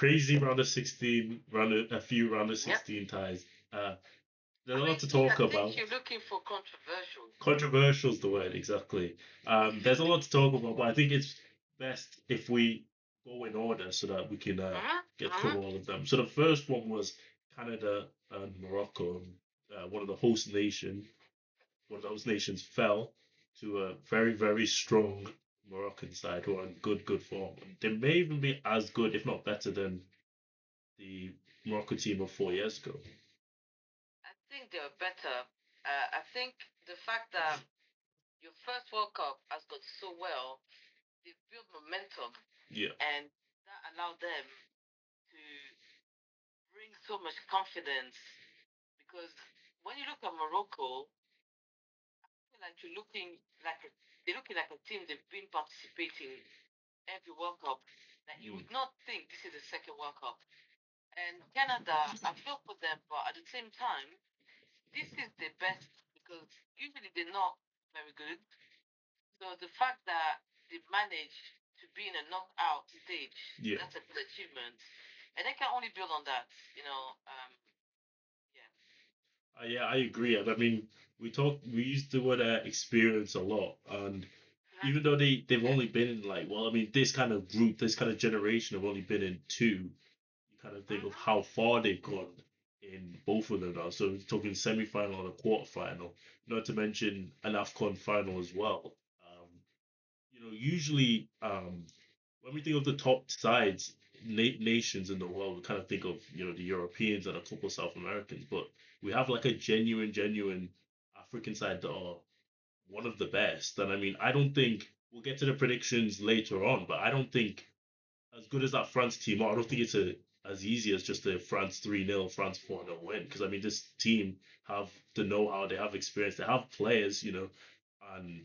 crazy round of 16, a few round of Yep. 16 ties. There's I a mean, lot to talk I think about. you're looking for controversial. Controversial is the word, exactly. There's a lot to talk about, but I think it's best if we go in order so that we can get through all of them. So the first one was Canada and Morocco. One of the host nation, one of those nations fell to a very, very strong Moroccan side who are in good form. They may even be as good, if not better, than the Morocco team of 4 years ago. I think they're better. I think the fact that your first World Cup has gone so well, they've built momentum, Yeah. and that allowed them to bring so much confidence. Because when you look at Morocco, I feel like they're looking like a team. They've been participating every World Cup. That you would not think this is the second World Cup. And Canada, I feel for them, but at the same time, this is the best because usually they're not very good. So the fact that they managed to be in a knockout stage, Yeah. that's a good achievement. And they can only build on that, yeah. Yeah, I agree. And I mean, we use the word experience a lot, and even though they've only been in like, well, I mean, this kind of group, this kind of generation have only been in two. You kind of think of how far they've gone in both of them now. So we're talking semi-final and a quarter-final, not to mention an AFCON final as well. Usually, when we think of the top sides, nations in the world, we kind of think of the Europeans and a couple of South Americans, but we have like a genuine African side that are one of the best. And I mean, I don't think we'll get to the predictions later on, but I don't think as good as that France team are, I don't think it's as easy as just a France 3-0, France 4-0 win. Because I mean, this team have the know-how, they have experience, they have players, and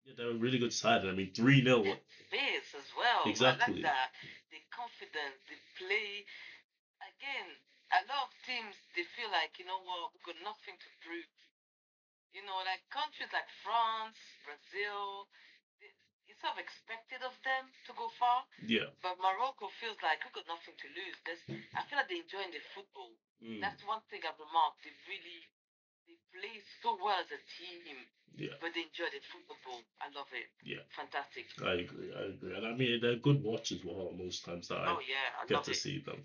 yeah, they're a really good side. I mean, 3-0. Fierce as well. Exactly. I like that. They're confident. They play. Again, a lot of teams, they feel like, you know what, we've got nothing to prove. Like countries like France, Brazil, it's sort of expected of them to go far. Yeah. But Morocco feels like we've got nothing to lose. I feel like they're enjoying the football. That's one thing I've remarked. They play so well as a team. Yeah. But they enjoy the football. I love it. Yeah. Fantastic. I agree. And I mean, they're good watch as well most times that I get to see them.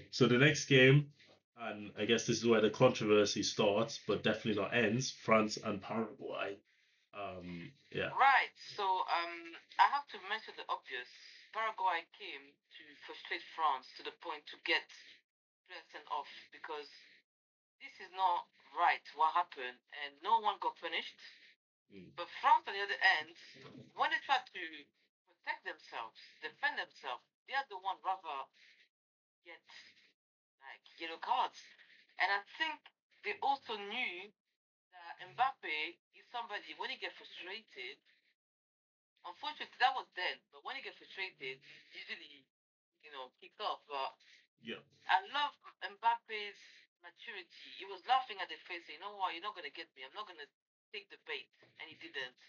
So the next game, and I guess this is where the controversy starts, but definitely not ends. France and Paraguay. Yeah. Right. So I have to mention the obvious. Paraguay came to frustrate France to the point to get players sent off because this is not right. What happened, and no one got punished. But France, on the other end, when they tried to protect themselves, defend themselves, they are the one rather get like yellow cards. And I think they also knew that Mbappe is somebody when he gets frustrated. Unfortunately, that was then. But when he gets frustrated, usually, kicks off. But yeah, I love Mbappe's maturity. He was laughing at the face, saying, "You know what? You're not gonna get me. I'm not gonna take the bait," and he didn't.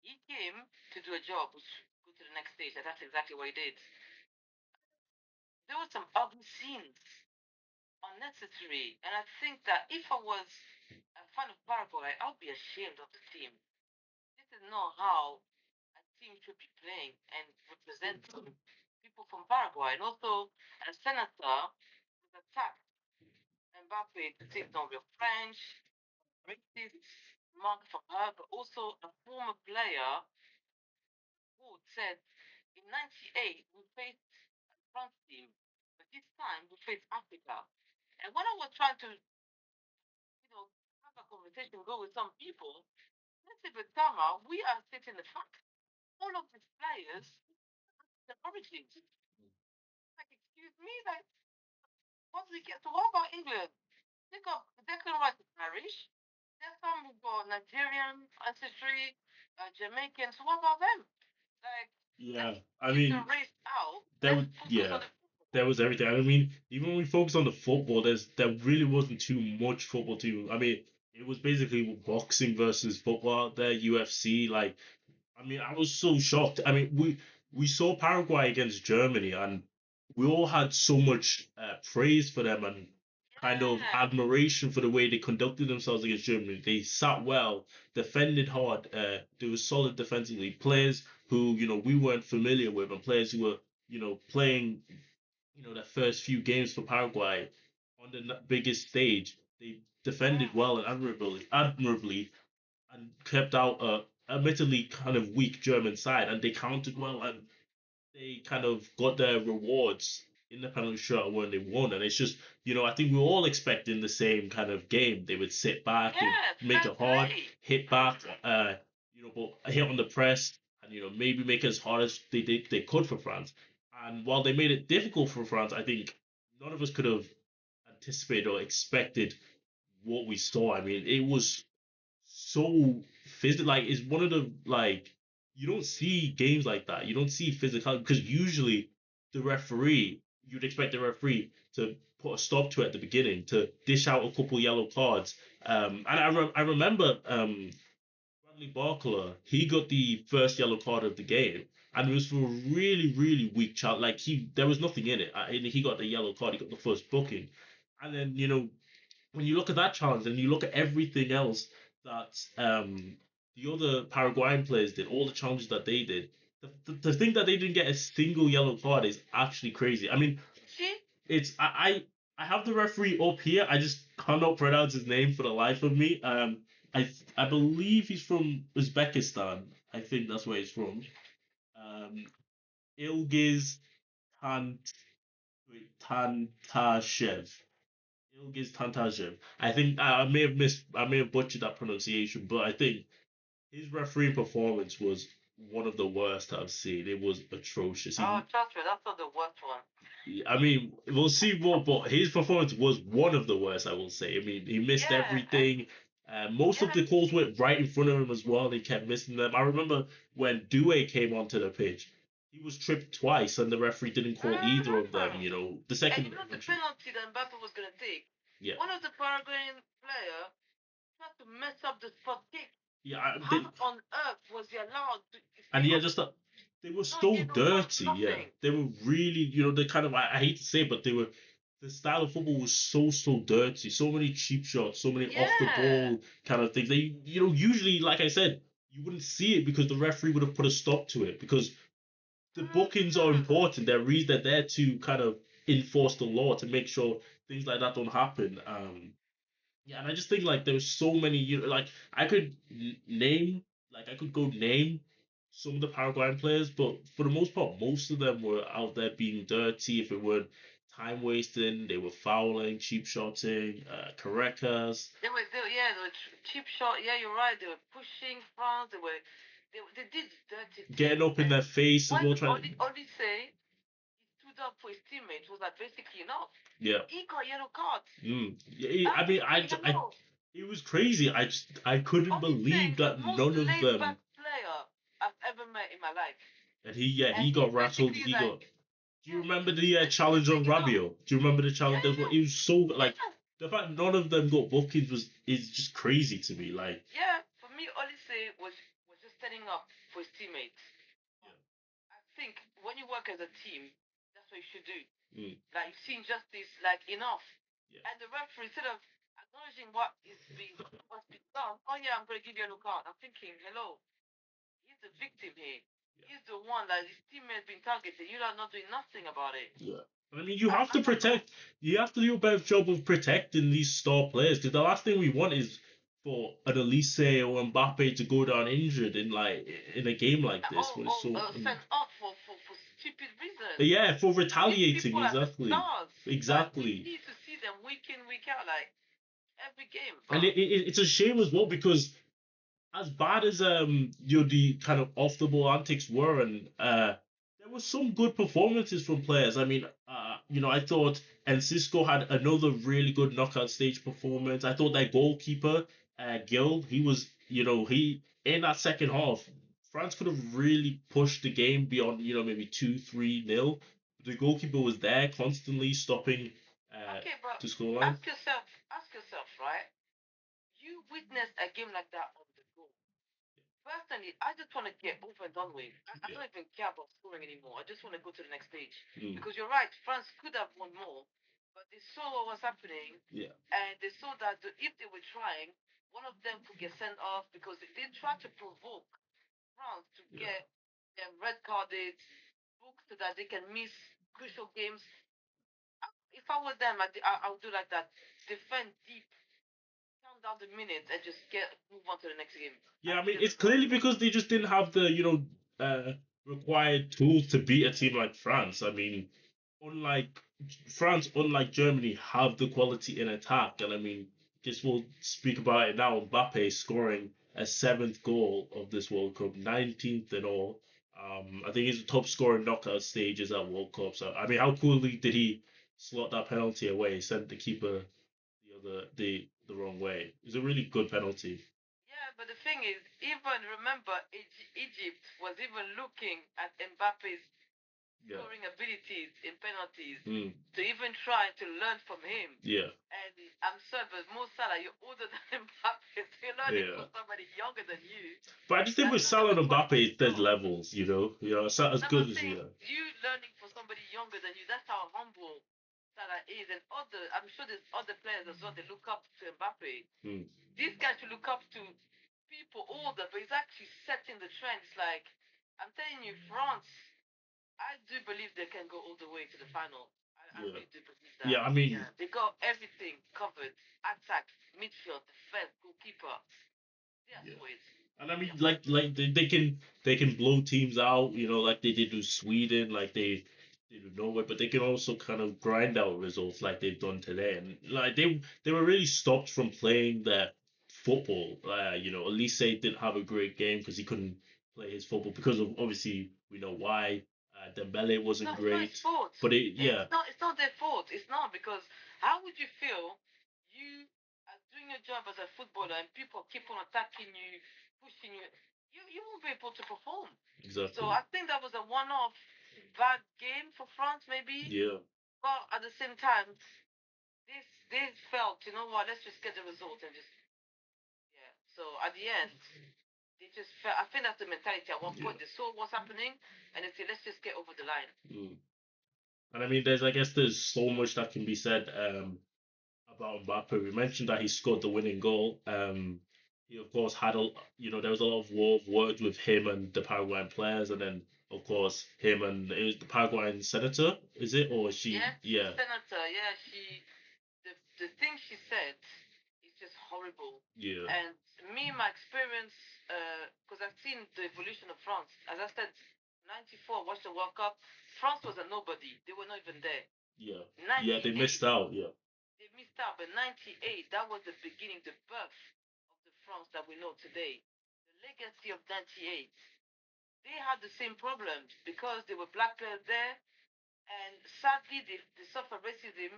He came to do a job, which go to the next stage, and that's exactly what he did. There were some ugly scenes, unnecessary, and I think that if I was a fan of Paraguay, I'd be ashamed of the team. This is not how a team should be playing and representing people from Paraguay. And also, a senator was attacked Mbappe to say no, we're French, racist mark from her, but also a former player who said in '98 we faced a France team, but this time we faced Africa. And when I was trying to, have a conversation, go with some people, let's say with Tama, we are stating the fact. All of these players, the origins. Like, excuse me, like, what do we get? So what about England? Think of Declan Rice is Irish. There's some who've got Nigerian ancestry, Jamaican. So what about them? Like, yeah, I mean, the race out. Yeah, there was everything. I mean, even when we focus on the football, there really wasn't too much football to. I mean, it was basically boxing versus football out there, UFC. Like, I mean, I was so shocked. I mean, we saw Paraguay against Germany, and we all had so much praise for them and kind of Yeah. admiration for the way they conducted themselves against Germany. They sat well, defended hard. They were solid defensively. Players who we weren't familiar with, and players who were playing their first few games for Paraguay on the biggest stage. They defended Mm. well and admirably, and kept out a admittedly kind of weak German side, and they countered well, and they kind of got their rewards in the penalty shootout when they won. And it's just, I think we were all expecting the same kind of game. They would sit back, they would Yeah, make fair it hard, play. hit back, but hit on the press, and maybe make it as hard as they could for France. And while they made it difficult for France, I think none of us could have anticipated or expected what we saw. I mean, it was so physical. Like, it's one of the you don't see games like that. You don't see physical because usually the referee, you'd expect the referee to put a stop to it at the beginning, to dish out a couple yellow cards. And I remember Bradley Barcola, he got the first yellow card of the game. And it was for a really, really weak child. Like, there was nothing in it. And he got the yellow card. He got the first booking. And then when you look at that challenge and you look at everything else that the other Paraguayan players did, all the challenges that they did, the thing that they didn't get a single yellow card is actually crazy. I mean, See? it's I have the referee up here. I just cannot pronounce his name for the life of me. I believe he's from Uzbekistan. I think that's where he's from. Um, Ilgiz Tant Tantashev. Ilgiz Tantashev. I think I may have butchered that pronunciation, but I think his refereeing performance was one of the worst I've seen. It was atrocious. Oh, trust me, that's not the worst one. I mean, we'll see more, but his performance was one of the worst, I will say. I mean, he missed Yeah, and everything. Most of yeah, the calls went right in front of him as well. He kept missing them. I remember when Due came onto the pitch, he was tripped twice, and the referee didn't call either of them. mm. The And second, you know the penalty that Mbappe was gonna take. yeah, One of the Paraguayan player tried to mess up the spot kick. yeah, How on earth was he allowed to and stay yeah, on just that they were no so yellow card, dirty. Yeah, nothing? they were really, they kind of. I hate to say, it, but they were. The style of football was so dirty. So many cheap shots, so many off the Yeah. ball kind of things. They, usually, like I said, you wouldn't see it because the referee would have put a stop to it because the bookings are Mm-hmm. important. They're there to kind of enforce the law to make sure things like that don't happen. Yeah, and I just think like there's so many. Like I could name, like I could go name some of the Paraguayan players, but for the most part, most of them were out there being dirty. If it weren't time wasting, they were fouling, cheap shotting, Carecas, They were cheap shot. Yeah, you're right. They were pushing France. They did dirty getting things. up in And their face as what well, trying. Oli say, he stood up for his teammates was that basically enough. Yeah. He got yellow cards. Yeah, I I'm mean, thinking, hello. it was crazy. I couldn't Oli say believe is the that most none of laid them. back player I've ever met in my life. And he And got he rattled. basically is He like, got. Do you yeah, remember the he's challenge on taking off. Rabiot? Do you remember the challenge? Yeah, It was so like yeah. the fact none of them got bookings is just crazy to me. Like, Yeah, for me, Olise was just standing up for his teammates. yeah, I think when you work as a team, that's what you should do. mm, Like you've seen justice, like enough. yeah, And the referee, instead of acknowledging what's been done, oh yeah, I'm gonna give you a yellow card. I'm thinking, hello, he's the victim here. yeah, He's the one that his teammates been targeted. You are not doing nothing about it. yeah. I mean, you have I to don't know. protect. You have to do a better job of protecting these star players because the last thing we want is for an Elise or Mbappe to go down injured in a game like this Or, when it's or so. sent off for stupid reasons. Yeah, for These retaliating, people are the exactly, stars. Like we exactly. need to see them week in, week out, like every game. And But it's a shame as well because as bad as the kind of off the ball antics were, and there were some good performances from players. I mean, I thought Cisco had another really good knockout stage performance. I thought their goalkeeper, Gil, he was, he in that second half, France could have really pushed the game beyond, maybe 2-3-0. The goalkeeper was there constantly stopping okay, but the scoreline. ask yourself, right? You witnessed a game like that on the go. personally, I just want to get over and done with. I Yeah. don't even care about scoring anymore. I just want to go to the next stage. Mm. Because you're right, France could have won more, but they saw what was happening, Yeah. and they saw that if they were trying, one of them could get sent off because they tried to provoke France to Yeah. get them red carded, booked so that they can miss crucial games. If I were them, I would do like that. Defend deep, count down the minutes, and just move on to the next game. Yeah, I Just mean, get the it's result. clearly because they just didn't have the, required tools to beat a team like France. I mean, unlike France, unlike Germany, have the quality in attack. And I mean, just we'll speak about it now. Mbappe scoring a seventh goal of this World Cup, 19th in all. I think he's the top scorer in knockout stages at World Cup. So I mean, how coolly did he slot that penalty away? Sent the keeper the wrong way. It was a really good penalty. Yeah, but the thing is, even remember, Egypt was even looking at Mbappe's Yeah. scoring abilities in penalties Mm. to even try to learn from him. Yeah. And I'm sorry, but Mo Salah, you're older than Mbappe, so you're learning Yeah. from somebody younger than you. But I just think with That's not Salah even and Mbappe, quality there's enough. levels, you know. As No, good I'm as saying yeah. you learning from somebody younger than you. That's how humble Salah is, and I'm sure there's other players as well. They look up to Mbappe. Mm. These guys should look up to people older, but he's actually setting the trend. It's like I'm telling you, France. I do believe they can go all the way to the final. I Yeah. really do believe Yeah, that. I mean, Yeah, they got everything covered: attack, midfield, defense, goalkeeper. They are yeah. sweet. And I mean, They are like they can blow teams out, like they did with Sweden, like they do Norway, but they can also kind of grind out results like they've done today. And like they were really stopped from playing their football. Elise didn't have a great game because he couldn't play his football because of obviously we know why. Dembele wasn't It's not his great, fault. but yeah, It's not their fault. It's not because how would you feel you are doing your job as a footballer and people keep on attacking you, pushing you? You won't be able to perform. So exactly. I think that was a one-off bad game for France, maybe. Yeah, But at the same time, they felt, you know what? Let's just get the result and just yeah. So at the end, they just felt. I think that's the mentality. At one yeah. point, they saw what's happening and they said, let's just get over the line. Mm. And I mean, I guess there's so much that can be said about Mbappe. We mentioned that he scored the winning goal. He of course had there was a lot of words with him and the Paraguayan players, and then of course him and it was the Paraguayan senator, is it or is she? Yeah, the Yeah, senator. Yeah, the thing she said is just horrible. yeah, And me, my experience, because I've seen the evolution of France. As I said, '94, watched the World Cup. France was a nobody. They were not even there. yeah, yeah. They '98, missed out. Yeah, they missed out. But '98, that was the beginning, the birth of the France that we know today. The legacy of '98. They had the same problems because there were black players there, and sadly, they suffer racism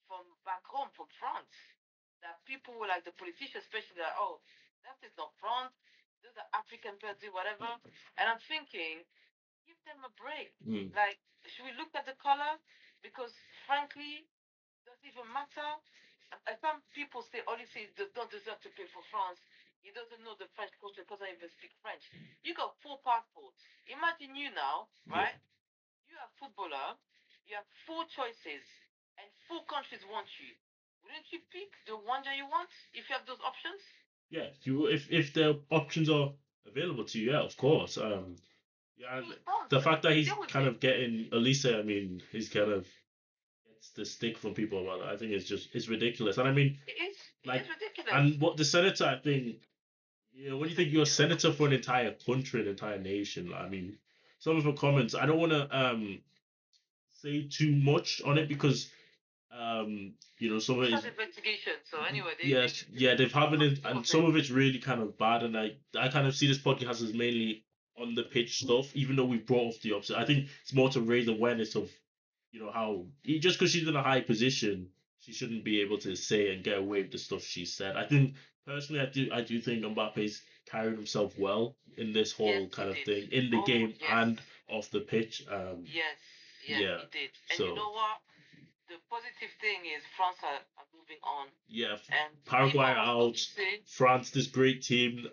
from back home, from France. That people were like the politicians, especially that, oh, that is not France. Those are African players, do whatever. And I'm thinking, give them a break. mm. Like, should we look at the color? Because frankly, does it even matter? Some people say, only say he does not deserve to play for France. He doesn't know the French culture because I even speak French. You got four passports. Imagine you now, Yeah, right? You are a footballer, you have four choices, and four countries want you. Wouldn't you pick the one that you want if you have those options? yeah. If the options are available to you, yeah, of course. Yeah, and Choose France. the fact that he's Deal with kind it. of getting Elisa, I mean, he's kind of gets the stick from people about that. I think it's ridiculous. And I mean, It like, is ridiculous. and what the senator, I think, when you think you're a senator for an entire country, an entire nation, I mean, some of the comments, I don't want to say too much on it because some of It's it an is investigation, so anyway, they yes, yeah, they've having got it, to deal and with some it. of it's really kind of bad, and I kind of see this podcast as mainly on the pitch stuff, even though we brought off the opposite. I think it's more to raise awareness of how just because she's in a high position, she shouldn't be able to say and get away with the stuff she said. I think personally, I do think Mbappe's carried himself well in this Yes, whole he kind of did. thing in the Oh, game yes. and off the pitch. Yes, yes, Yeah, he did. And you so know what? The positive thing is France are moving on. yeah, And FIFA Paraguay was out, obviously France, this great team.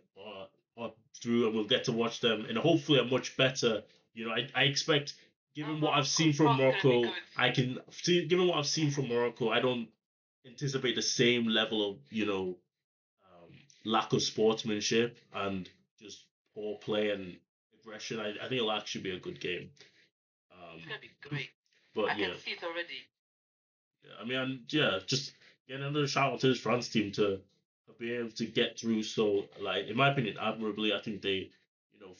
up through, and we'll get to watch them in hopefully a much better. I expect, given what I've seen from France gonna be Morocco, good. I can see. Given what I've seen from Morocco, I don't anticipate the same level of lack of sportsmanship and just poor play and aggression. I think it'll actually be a good game. It's Um, gonna be great. I but can yeah, see it already. I mean, and yeah, just getting another shout out to this France team to be able to get through. So, like, in my opinion, admirably. I think they,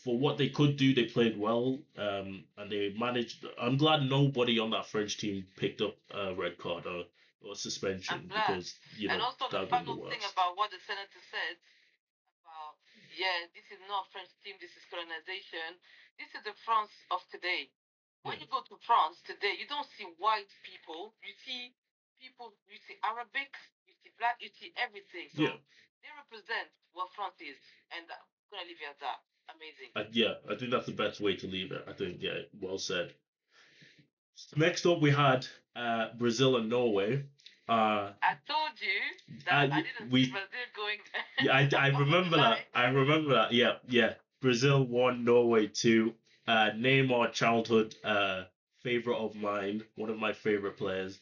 for what they could do, they played well. And they managed. I'm glad nobody on that French team picked up a red card or I'm suspension glad. because And also that the would have been final the thing worst. about what the senator said about, yeah, this is not French team, this is colonization. This is the France of today. Yeah, When you go to France today, you don't see white people. You see people, you see Arabics, you see black, you see everything. So yeah, they represent what France is. And I'm going to leave it at that. Amazing. yeah. I think that's the best way to leave it. I think, yeah, well said. Next up, we had Brazil and Norway. I told you that Uh, I didn't see we Brazil going Yeah, I over the remember that. line. I remember that. Yeah, yeah. Brazil won, Norway 2. Neymar, childhood favorite of mine, one of my favorite players,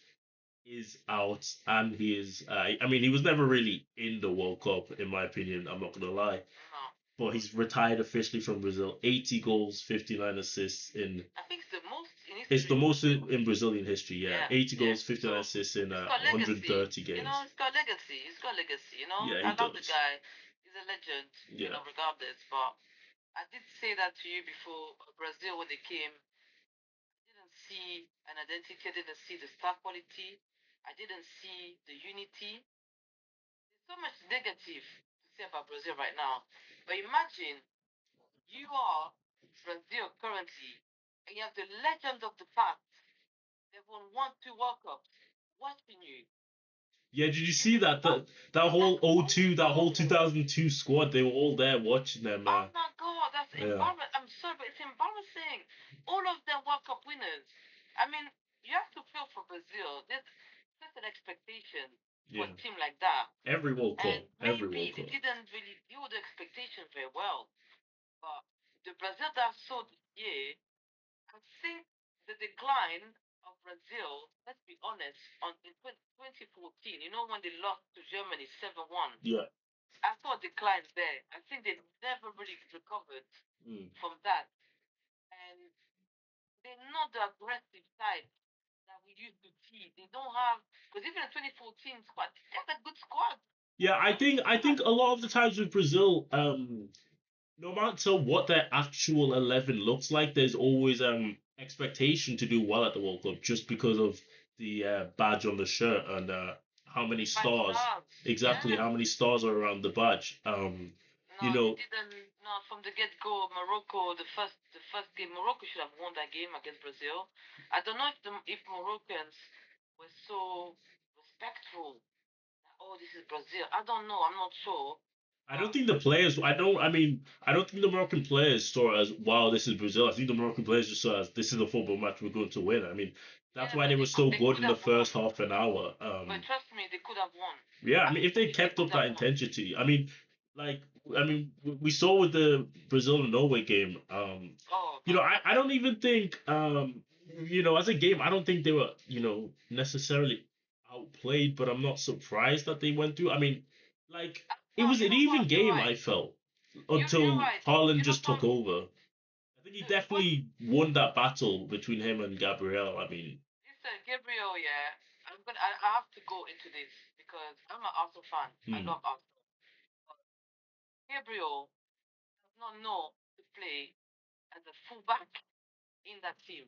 is out, and he is. I mean, he was never really in the World Cup, in my opinion. I'm not gonna lie, No. but he's retired officially from Brazil. 80 goals, 59 assists in. I think it's the most in It's the history. most in Brazilian history. Yeah, Yeah, 80 yeah. goals, 59 So assists in it's got legacy. 130 You know, games. it's got legacy. It's got legacy. You know, Yeah, he I love the does. guy. He's a legend. You Yeah. know, regardless. But I did say that to you before. Brazil, when they came, I didn't see an identity. I didn't see the star quality. I didn't see the unity. There's so much negative to say about Brazil right now. But imagine you are Brazil currently, and you have the legend of the past. They've won one, two World Cups. Watching you, Yeah, did you you see can that what? that whole That's '02, that whole awful. 2002 squad? They were all there watching them. Oh my God, that's Yeah, embarrassing. I'm sorry, but it's embarrassing. All of them World Cup winners. I mean, you have to feel for Brazil. There's such an expectation for yeah. a team like that, Every World and Cup, every maybe World they Cup. didn't really deal with the expectation very well. But the Brazil that I saw this year, I think the decline of Brazil, let's be honest, in 2014, you know, when they lost to Germany 7-1, Yeah. I saw a decline there. I think they never really recovered Mm. from that. And they're not the aggressive side that we used to see. They don't have, because even in 2014 squad, they had a good squad. Yeah, I think a lot of the times with Brazil, no matter what their actual 11 looks like, there's always expectation to do well at the World Cup just because of the badge on the shirt and how many The five stars, stars. exactly Yeah. how many stars are around the badge. You No, they know, didn't. No, from the get-go, Morocco, the first game, Morocco should have won that game against Brazil. I don't know if Moroccans were so respectful. Oh, this is Brazil. I don't know. I'm not sure. I don't But think the players. I don't. I mean, I don't think the Moroccan players saw it as wow. This is Brazil. I think the Moroccan players just saw it as this is a football match we're going to win. I mean, that's yeah, why but they were so they good could in the have won. first half an hour. But trust me, they could have won. Yeah, I I mean, if they believe they kept could up have that won. intensity, I mean, like, we saw with the Brazil and Norway game. Oh You my know, God. I don't even think, as a game, I don't think they were, necessarily outplayed. But I'm not surprised that they went through. I mean, like, it No, was you an know even what? You're game. right. I felt You're until right. Haaland You know, just took from over. I think he what definitely won that battle between him and Gabriel. I mean, listen, Gabriel, yeah, I have to go into this because I'm an Arsenal fan. I hmm, love Arsenal. But Gabriel does not know to play as a fullback in that team.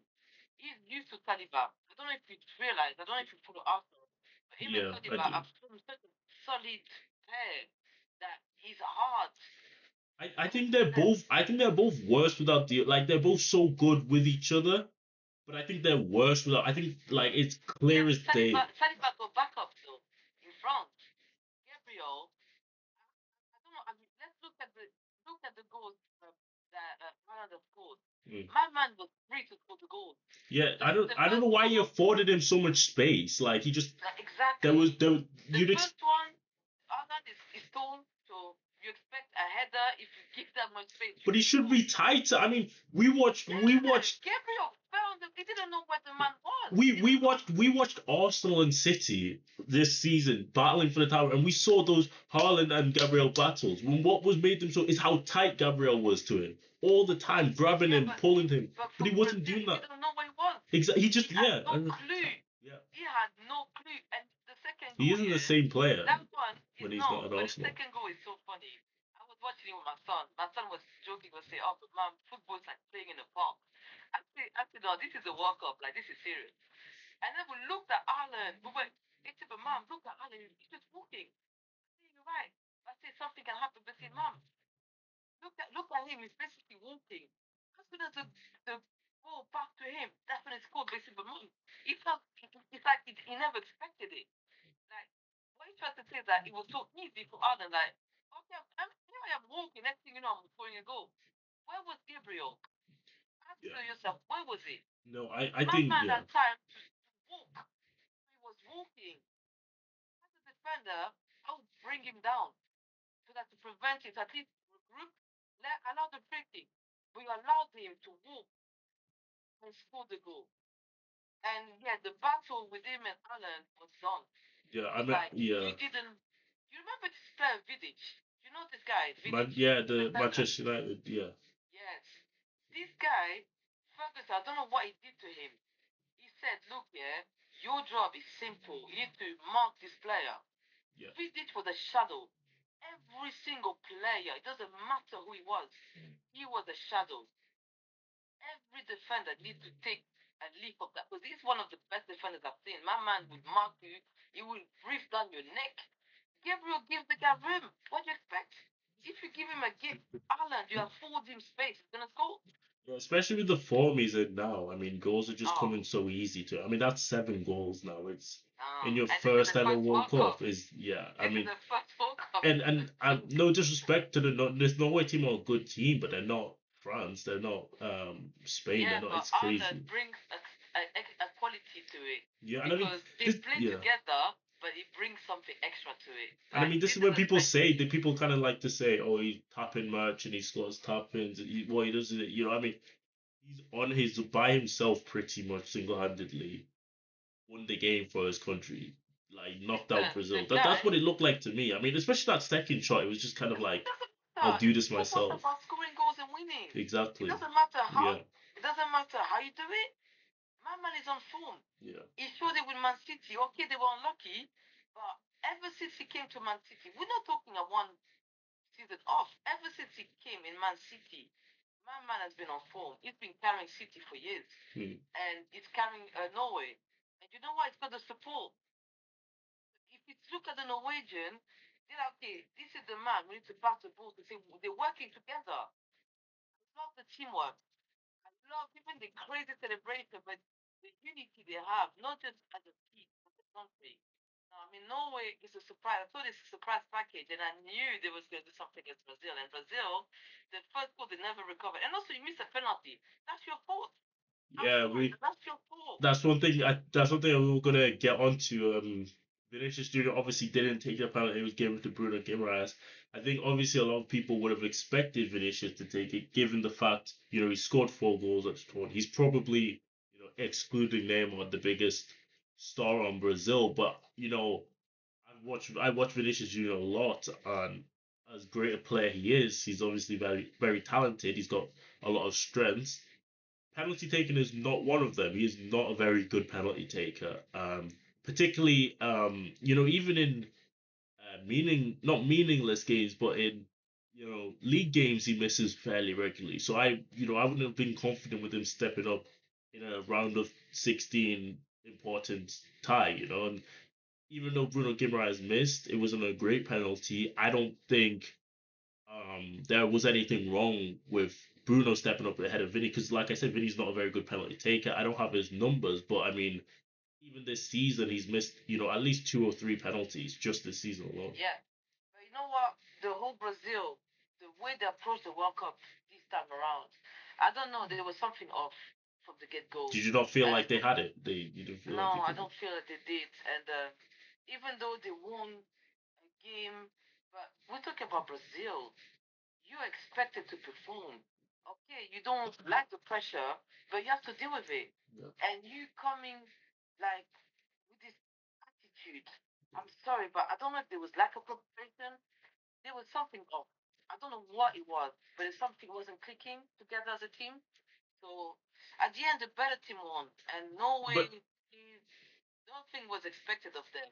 He's used to Saliba. I don't know if you realize, I don't know if you follow Arsenal, but him and yeah, I Saliba do. have shown such a solid pair that he's hard I to think they're defend. both. I think they're both worse without the like. They're both so good with each other, but I think they're worse without. I think like it's Yeah, clear but as day. Saliba got backup though in front. Gabriel, I don't know. I mean, let's look at the goals that Haaland scored. Mm. My man was free to score the goal. Yeah, The the I don't know first why you goal, afforded him so much space. Like he just exactly. there The you'd first one, Haaland is tall, so you expect a header if you give that much space. But he should be tighter. I mean, we watched Gabriel found him. He didn't know where the man was. we watched Arsenal and City this season battling for the title, and we saw those Haaland and Gabriel battles. When what was made them so is how tight Gabriel was to him all the time, grabbing him, pulling him. But he wasn't doing that. He didn't know where he was. Exactly. He just had no clue. Yeah. He had no clue. And the second goal, He isn't the same player that one when is he's not at but Arsenal. the second goal is so funny. I was watching it with my son. My son was joking, was saying, "Oh, but mom, football's like playing in a park." I said, "No, this is a World Cup. Like this is serious." And then we looked at Ireland. We went, "Hey, but mom, look at Ireland. He's just walking." I said, "You're right." I said, "Something can happen." But say, "Mom, look at him. He's basically walking. As soon as the ball back to him, that's when it scored. Basically, but mom, it's like he never expected it. Like what he tried to say is that it was so easy for Ireland. Like, okay, here I am walking. Next thing you know, I'm scoring a goal. Where was Gabriel? Ask yourself, where was he? No, I think man had time to walk. He was walking. As a defender, I would bring him down so that to prevent it, at least regroup, allow the free kick. We allowed him to walk and score the goal. And yeah, the battle with him and Alan was done. Yeah, I mean, He didn't. You remember this player Vidic? You know this guy Vidic? The Manchester United. Yeah. Yes. This guy, Ferguson. I don't know what he did to him. He said, "Look, yeah, your job is simple. You need to mark this player." Yeah. Vidic was a shadow. Every single player, it doesn't matter who he was, he was a shadow. Every defender needs to take a leap of that because he's one of the best defenders I've seen. My man would mark you, he will breathe down your neck. Gabriel gives the guy room. What do you expect? If you give him a gift, Ireland, you afford him space, he's gonna score. Yeah, especially with the form he's in now. I mean, goals are just coming so easy to. I mean, that's 7 goals now. It's in your first ever World Cup. Is I mean, and no disrespect to this Norway team are a good team, but they're not France. They're not Spain. They're not. But it's crazy. Ireland brings a quality to it. Yeah, and I mean, they play together, but it brings something extra to it. And I mean, this is when people say that people kind of like to say, "Oh, he's tapping much and he scores tap ins." Well, he doesn't. I mean, he's on his by himself pretty much single-handedly won the game for his country, like knocked out Brazil. That's what it looked like to me. I mean, especially that second shot, it was just kind of like, I'll do this myself. It's about scoring goals and winning. Exactly. It doesn't matter how. Yeah. It doesn't matter how you do it. My man is on form. Yeah. He showed it with Man City. Okay, they were unlucky, but ever since he came to Man City, we're not talking a one season off. Ever since he came in Man City, my man has been on form. He's been carrying City for years, and he's carrying Norway. And you know what? It's got the support. If you look at the Norwegian, they're like, okay, this is the man. We need to pass the ball to say they're working together. I love the teamwork. I love even the crazy celebration, but the unity they have, not just as a team, but the country. I mean, Norway is a surprise. I thought it's a surprise package, and I knew they was going to do something against Brazil. And Brazil, the first goal, they never recovered. And also, you miss a penalty. That's your fault. Yeah, that's your fault. That's one thing. That's one thing we were gonna get onto. Vinicius Junior obviously didn't take the penalty. It was given to Bruno Guimaraes. I think obviously a lot of people would have expected Vinicius to take it, given the fact he scored 4 goals at the tournament. He's probably excluding Neymar, the biggest star on Brazil. But I watch Vinicius Junior a lot, and as great a player he is, he's obviously very very talented. He's got a lot of strengths. Penalty taking is not one of them. He is not a very good penalty taker. Particularly, even in not meaningless games, but in league games, he misses fairly regularly. So I wouldn't have been confident with him stepping up in a round of 16 important tie. And even though Bruno Guimaraes missed, it wasn't a great penalty. I don't think there was anything wrong with Bruno stepping up ahead of Vinny because, like I said, Vinny's not a very good penalty taker. I don't have his numbers, but I mean, even this season, he's missed at least 2 or 3 penalties just this season alone. Yeah, but you know what? The whole Brazil, the way they approached the World Cup this time around, I don't know. There was something off from the get go. Did you not feel like they had it? You didn't feel no, like I don't feel like they did. And even though they won a game, but we're talking about Brazil. you're expected to perform. Okay, you don't like the pressure, but you have to deal with it. Yeah. And you coming like with this attitude. I'm sorry, but I don't know if there was lack of preparation. There was something off. I don't know what it was, but something wasn't clicking together as a team. So at the end, the better team won, and But Norway, nothing was expected of them.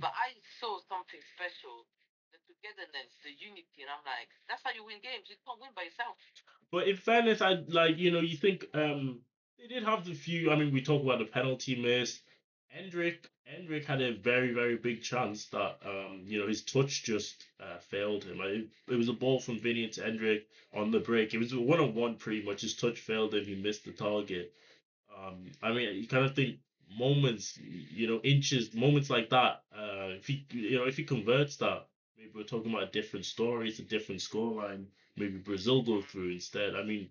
But I saw something special, the togetherness, the unity, and I'm like, that's how you win games. You can't win by yourself. But in fairness, I like you think they did have the few. I mean, we talk about the penalty miss. Hendrick had a very big chance that his touch just failed him. It was a ball from Vinny to Hendrick on the break. It was a 1-on-1 pretty much. His touch failed him. He missed the target. I mean, you kind of think moments, inches, moments like that. If he converts that, maybe we're talking about a different story. It's a different scoreline. Maybe Brazil go through instead. I mean,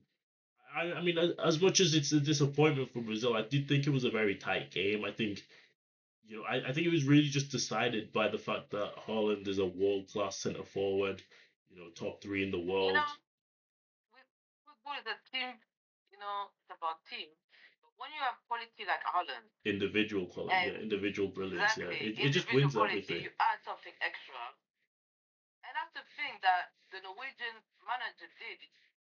as much as it's a disappointment for Brazil, I did think it was a very tight game. I think, I think it was really just decided by the fact that Holland is a world class centre forward, top three in the You world. know, with football is a team. You know, it's about team. But when you have quality like Holland, Individual quality, and yeah, individual brilliance, yeah. exactly It just individual wins quality, everything. you add something extra. And that's the thing that the Norwegian manager did.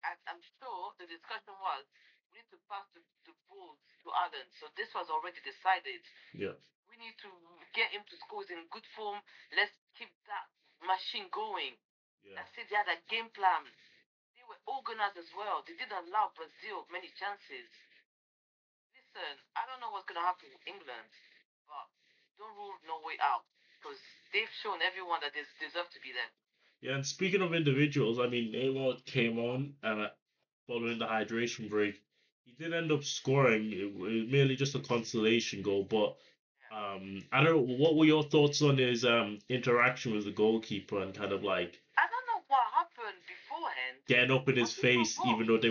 I'm sure the discussion was we need to pass the ball to Ireland. So this was already decided. Yeah, We need to get him to score in good form. Let's keep that machine going. yeah. That's it. They had a game plan. They were organized as well. They didn't allow Brazil many chances. Listen, I don't know what's going to happen with England, but don't rule Norway out because they've shown everyone that they deserve to be there. Yeah, and speaking of individuals, I mean, Neymar came on following the hydration break. He did end up scoring. It was merely just a consolation goal, but Yeah. I don't know. What were your thoughts on his interaction with the goalkeeper and kind of like I don't know what happened beforehand. getting up in his Was he face, even provoked? though they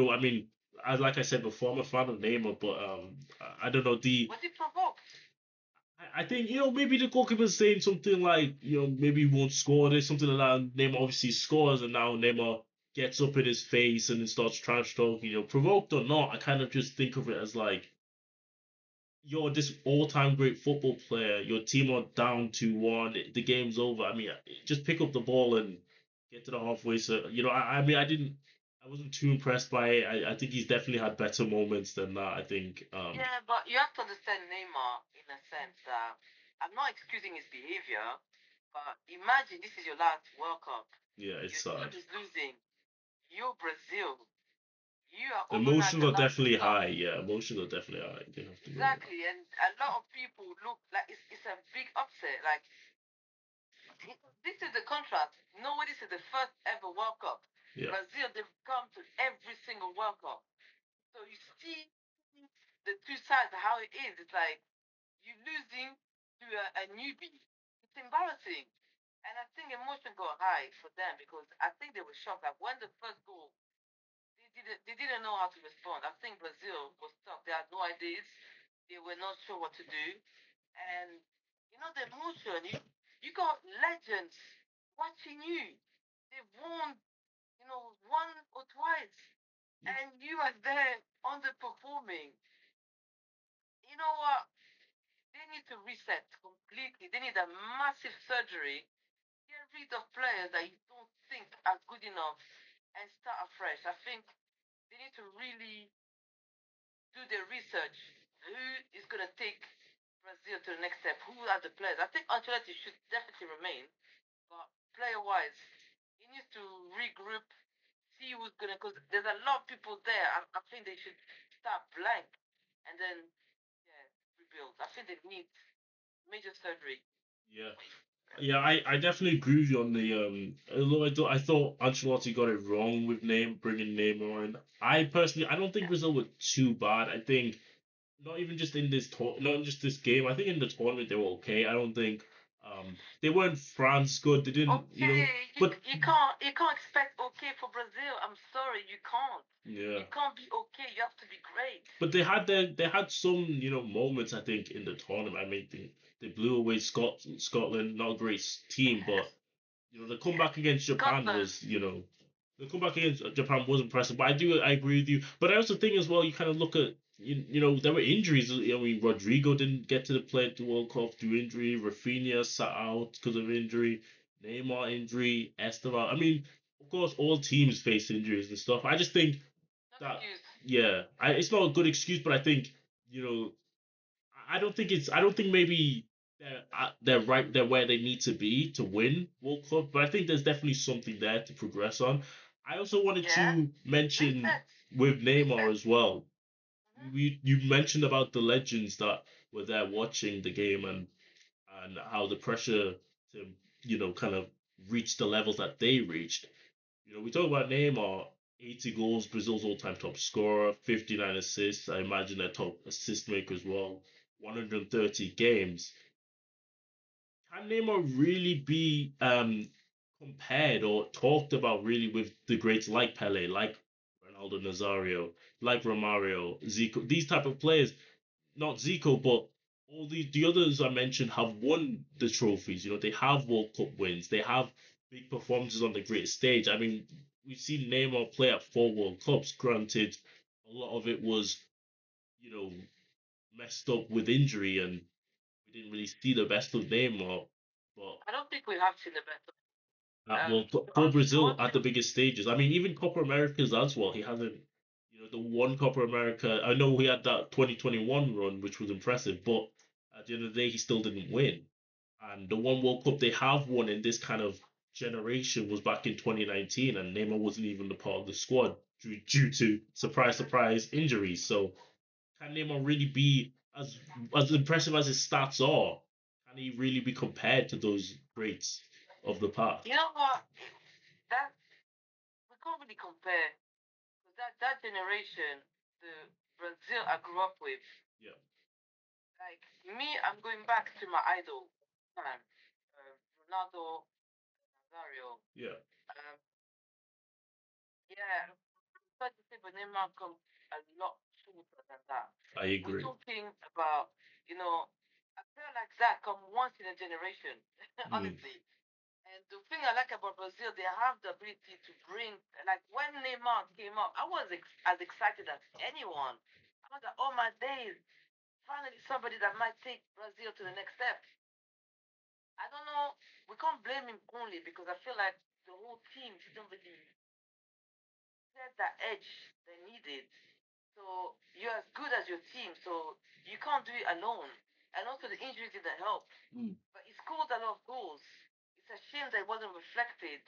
were, I mean, as like I said before, I'm a fan of Neymar, but I don't know. Was he provoked? I think maybe the goalkeeper's saying something like maybe he won't score this, something like that. And Neymar obviously scores, and now Neymar gets up in his face and then starts trash talking. Provoked or not, I kind of just think of it as like you're this all-time great football player. Your team are down 2-1. The game's over. I mean, just pick up the ball and get to the halfway. So I mean, I wasn't too impressed by it. I think he's definitely had better moments than that. I think Yeah, but you have to understand Neymar in a sense that I'm not excusing his behavior, but imagine this is your last World Cup. yeah, it's Your team sad. is losing. You're Brazil. You are organized Emotions a are lot of definitely stuff. high. Yeah, emotions are definitely high. They have to go with that. Exactly, and a lot of people look like it's a big upset. Like this is the contrast. No, this is the first ever World Cup. Yeah, Brazil, they've come to every single World Cup. So you see the two sides of how it is. It's like you losing to a newbie. It's embarrassing. And I think emotion got high for them because I think they were shocked. Like when the first goal, they didn't know how to respond. I think Brazil was stuck. They had no ideas. They were not sure what to do. And the emotion. You got legends watching you. They've won, one or twice, and you are there underperforming. You know what? They need to reset completely. They need a massive surgery. Get rid of players that you don't think are good enough and start afresh. I think they need to really do their research. Who is going to take Brazil to the next step? Who are the players? I think Ancelotti should definitely remain, but player-wise, he needs to regroup, see who's going to. Because there's a lot of people there. I think they should start blank and then yeah rebuild. I think they need major surgery. yeah, yeah. I definitely agree with you on the Although I thought Ancelotti got it wrong with bringing Neymar in. I personally, I don't think Yeah. Brazil were too bad. I think not even just in not in just this game. I think in the tournament they were okay. I don't think they weren't France good. They didn't, Okay, but you can't expect okay for Brazil. I'm sorry, you can't. yeah. You can't be okay. You have to be great. But they had some moments I think in the tournament. I mean they blew away Scotland, not a great team, but the Yeah, comeback against Japan Scotland. was the comeback against Japan was impressive, but I agree with you. But I also think as well, you kind of look at you know there were injuries. I mean, Rodrigo didn't get to the play at the World Cup due injury. Rafinha sat out because of injury. Neymar injury. Esteban. I mean, of course, all teams face injuries and stuff. I just think Not that excuse. yeah, it's not a good excuse, but I think you know I don't think it's. I don't think maybe they're right. They're where they need to be to win World Cup. But I think there's definitely something there to progress on. I also wanted Yeah. to mention Reset. with Neymar Reset. as well. Mm-hmm. You mentioned about the legends that were there watching the game and how the pressure to kind of reach the levels that they reached. We talk about Neymar, 80 goals, Brazil's all-time top scorer, 59 assists. I imagine their top assist maker as well. 130 games. Can Neymar really be compared or talked about really with the greats like Pele, like Ronaldo Nazario, like Romario, Zico, these type of players? Not Zico, but all the others I mentioned have won the trophies. They have World Cup wins. They have big performances on the great stage. I mean, we've seen Neymar play at 4 World Cups. Granted, a lot of it was, you know, messed up with injury, and we didn't really see the best of Neymar. But I don't think we have seen the best of at World Cup for on Brazil one at the thing. biggest stages. I mean, even Copa Americas as well. He hasn't, the one Copa America. I know he had that 2021 run, which was impressive, but at the end of the day, he still didn't win. And the one World Cup they have won in this kind of generation was back in 2019, and Neymar wasn't even the part of the squad due to surprise, surprise injuries. So can Neymar really be as impressive as his stats are? Can he really be compared to those greats of the past? You know what? That we can't really compare because that generation, the Brazil I grew up with, Yeah, like me, I'm going back to my idol time, Ronaldo Nazario. yeah, Um, yeah, but to say, but Neymar comes a lot shorter than that. I We're agree. talking about, you know, a player like that come once in a generation, Mm, honestly. And the thing I like about Brazil, they have the ability to bring, like when Neymar came up, I was as excited as anyone. I was like, oh my days, finally somebody that might take Brazil to the next step. I don't know, we can't blame him only because I feel like the whole team didn't really get that edge they needed. So you're as good as your team, so you can't do it alone. And also the injuries didn't help. mm. But he scored a lot of goals. It's a shame that it wasn't reflected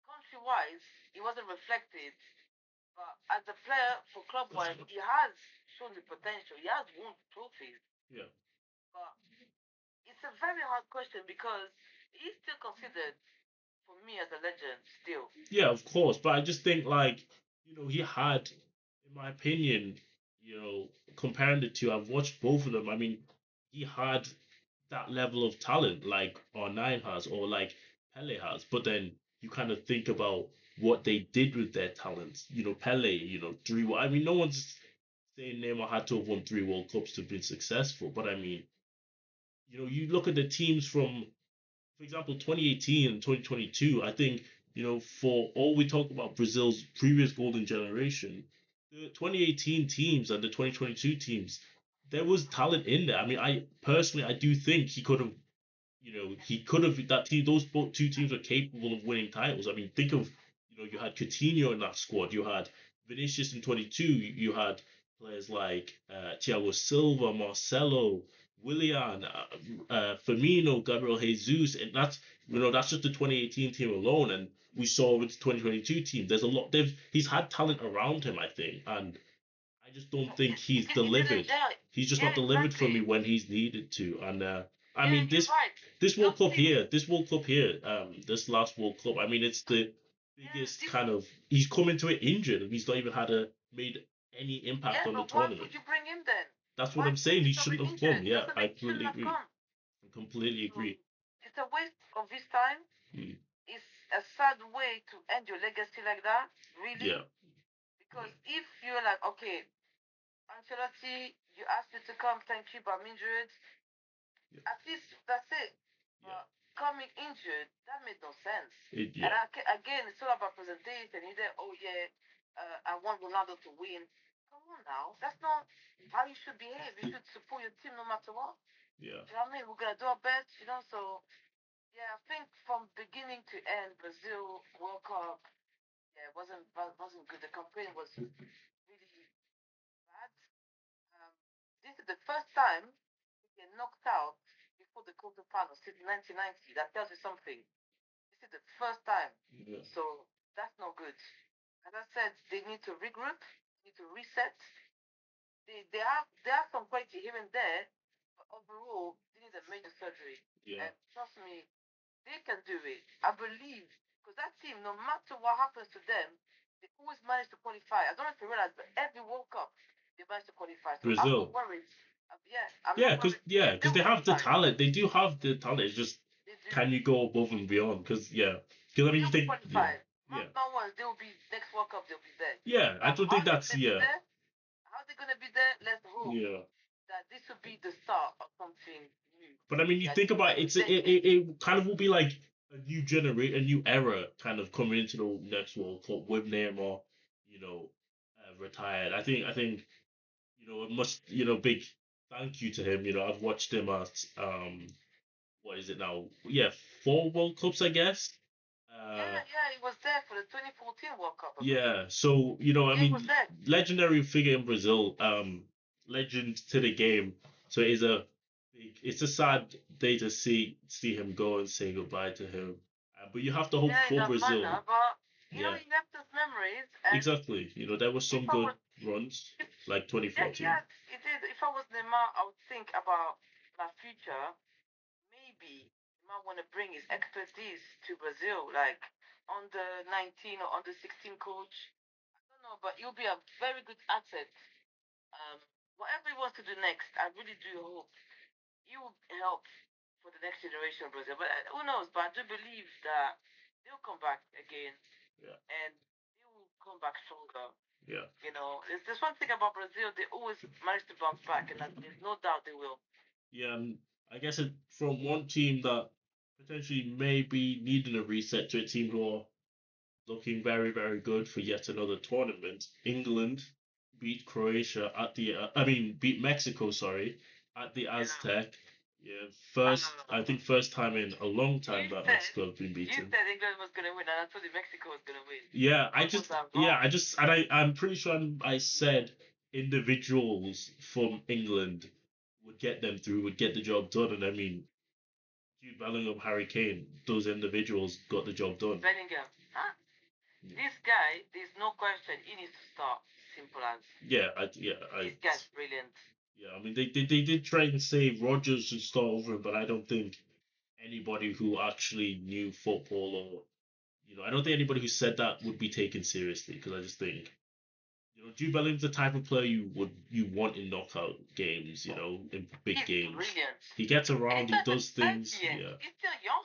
country wise, it wasn't reflected. But as a player for club wise, he has shown the potential. He has won trophies. Yeah. But it's a very hard question because he's still considered for me as a legend still. Yeah, of course. But I just think like, he had, in my opinion, comparing the two, I've watched both of them. I mean, he had that level of talent like R9 has or like Pele has. But then you kind of think about what they did with their talents. Pele, three. I mean, no one's saying Neymar had to have won 3 World Cups to have been successful. But I mean, you look at the teams from, for example, 2018 and 2022, I think, for all we talk about Brazil's previous golden generation, the 2018 teams and the 2022 teams, there was talent in there. I mean, I personally, I do think he could have that team. Those both two teams are capable of winning titles. I mean, think of you had Coutinho in that squad. You had Vinicius in 22. You had players like Thiago Silva, Marcelo, Willian, Firmino, Gabriel Jesus, and that's just the 2018 team alone. And we saw with the 2022 team, there's a lot. He's had talent around him, I think, and I just don't think he's It didn't delivered. gel. He's just Yeah, not delivered for me exactly. when he's needed to. And I Yeah, mean, you're right. this Those World Cup teams, here, this last World Cup. I mean, it's the yeah, biggest kind of. He's come into it injured, and he's not even made any impact yeah, on the but why tournament. would you bring him then? That's what Why I'm bring saying. He shouldn't somebody have come. injured? Yeah, I He shouldn't completely have agree. come. I completely So agree. it's a waste of his time. Mm, It's a sad way to end your legacy like that, really. yeah, Because if you're like, okay, Ancelotti, you asked me to come, thank you, but I'm injured. yeah, At least that's it. yeah, coming injured, that made no sense. Yeah. And again, it's all about presentation. You say, oh yeah, I want Ronaldo to win. Come on now, that's not how you should behave. You should support your team no matter what. Yeah. You know what I mean? We're gonna do our best, you know. So yeah, I think from beginning to end, Brazil World Cup, yeah, wasn't good. The campaign was really bad. Um, this is the first time we get knocked out before the quarterfinals since 1990. That tells you something. This is the first time. Yeah. So that's not good. As I said, they need to regroup, need to reset. They have some quality here and there, but overall they need a major surgery. Yeah. And trust me, they can do it. I believe because that team, no matter what happens to them, they always manage to qualify. I don't know if you realize, but every World Cup they manage to qualify. So I'm not Brazil. worried. Yeah, I'm Yeah, not because worried. Yeah, they they'll have the qualify. talent. They do have the talent. It's just They do. can you go above and beyond? Because because I mean you They'll be think qualified. yeah, Mark my words, they'll be next World Cup. They'll be there. yeah. I Now, don't think how they're that's gonna be there? How they're gonna be there? Let's hope yeah. that this will be the start of something new. But I mean, you Yeah, think about it, next it kind of will be like a new generation, a new era kind of coming into the next World Cup with Neymar, retired. I think a much big thank you to him. I've watched him at what is it now? Yeah, 4 World Cups, I guess. Yeah, he was there for the 2014 World Cup, I believe. Yeah, so I Yeah, he was mean, there. legendary figure in Brazil, legend to the game. So it's a sad day to see him go and say goodbye to him. But you have to hope Yeah, in for a Brazil. manner, but Yeah, he left us memories. And exactly. There was if some I good was, runs if like yeah, he 2014. had, he did. If I was Neymar, I would think about my future. Maybe he might want to bring his expertise to Brazil, like under 19 or under 16 coach. I don't know, but he'll be a very good asset. Um, whatever he wants to do next, I really do hope he will help for the next generation of Brazil. But who knows? But I do believe that they'll come back again Yeah, and they will come back stronger. yeah, There's one thing about Brazil, they always manage to bounce back, and there's no doubt they will. yeah. And I guess from one team that potentially may be needing a reset to a team who are looking very, very good for yet another tournament. England beat Croatia at beat Mexico, sorry, at the Yeah. Aztec. Yeah, I think first time in a long time that Mexico have been You beaten. said England was gonna win, and I told you Mexico was gonna win. Yeah, Both was wrong. I'm pretty sure I said individuals from England would get them through, would get the job done, and I mean, Jude Bellingham, Harry Kane, those individuals got the job done. Bellingham, huh? This guy, there's no question, he needs to start. Simple as. Yeah, This guy's brilliant. yeah. I mean, they did try and say Rogers should start over him, but I don't think anybody who actually knew football or I don't think anybody who said that would be taken seriously because I just think Jude Bellingham's the type of player you want in knockout games, in big He's games. brilliant. He gets around, he does things. Yet. Yeah, He's still young.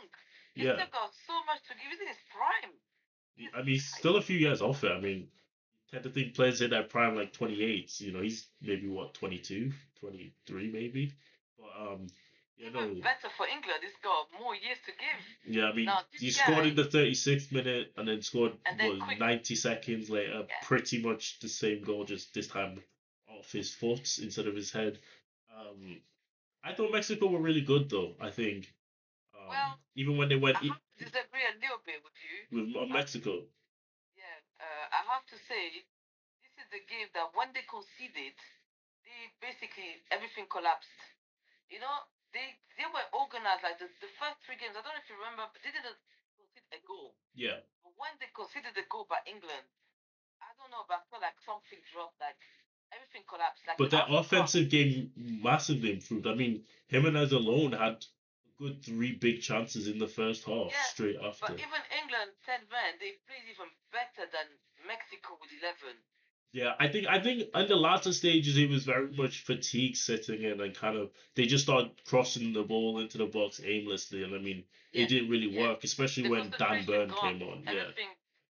He's yeah. still got so much to give. He's in his prime. I mean, he's still a few years off it. I mean, tend to think players in their prime like 28. He's maybe what 22, 23 maybe. But Even better for England. He's got more years to give. Yeah, I mean, Now, he scored in the 36th minute and then scored and then quick. 90 seconds later, Yeah. pretty much the same goal, just this time off his foot instead of his head. I thought Mexico were really good though. I think. Well, even when they went I have to disagree a little bit with you. With Mexico. Yeah, I have to say, this is the game that when they conceded, they basically everything collapsed. You know, they were organized like the first 3 games. I don't know if you remember, but they didn't concede a goal. Yeah. But when they conceded the goal by England, I don't know, but I felt like something dropped. Like everything collapsed. Like But their offensive game massively improved. I mean, Jimenez alone had a good 3 big chances in the first half straight after. But even England, 10 men, they played even better than Mexico with 11. Yeah, I think in the latter stages it was very much fatigue setting in and kind of they just started crossing the ball into the box aimlessly and I mean it didn't really work, especially when Dan Burn came on. Everything,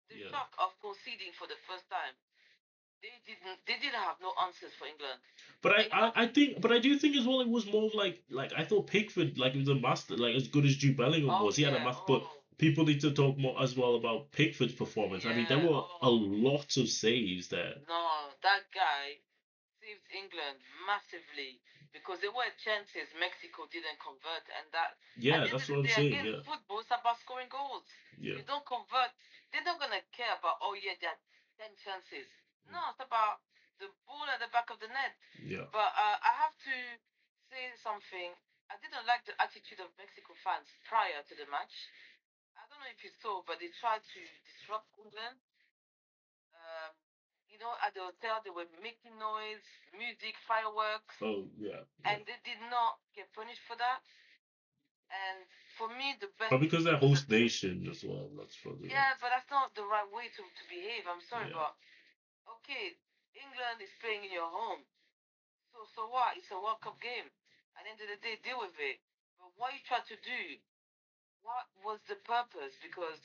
the shock of conceding for the first time. They didn't have no answers for England. But And you know, I think, but I do think as well, it was more of like I thought Pickford, like, it was a master, like as good as Jude Bellingham oh was. He had a yeah, master, but oh people need to talk more as well about Pickford's performance. I mean, there yeah, were a oh lot of saves there. no, that guy saved England massively because there were chances Mexico didn't convert, and that at Yeah, the end that's of what the I'm day, saying. again, Yeah, football is about scoring goals. yeah, You don't convert, they're not gonna care about oh yeah, there are 10 chances. mm, No, it's about the ball at the back of the net. yeah. But I have to say something. I didn't like the attitude of Mexico fans prior to the match. I don't know if you saw, but they tried to disrupt England. Um, at the hotel, they were making noise, music, fireworks, Oh, yeah, yeah. and they did not get punished for that. And for me, the best Probably because they're was host nation as well. That's probably why. yeah, but that's not the right way to behave. I'm sorry, Yeah, but okay, England is playing in your home, so what? It's a World Cup game. At the end of the day, deal with it. But what you try to do, what was the purpose? Because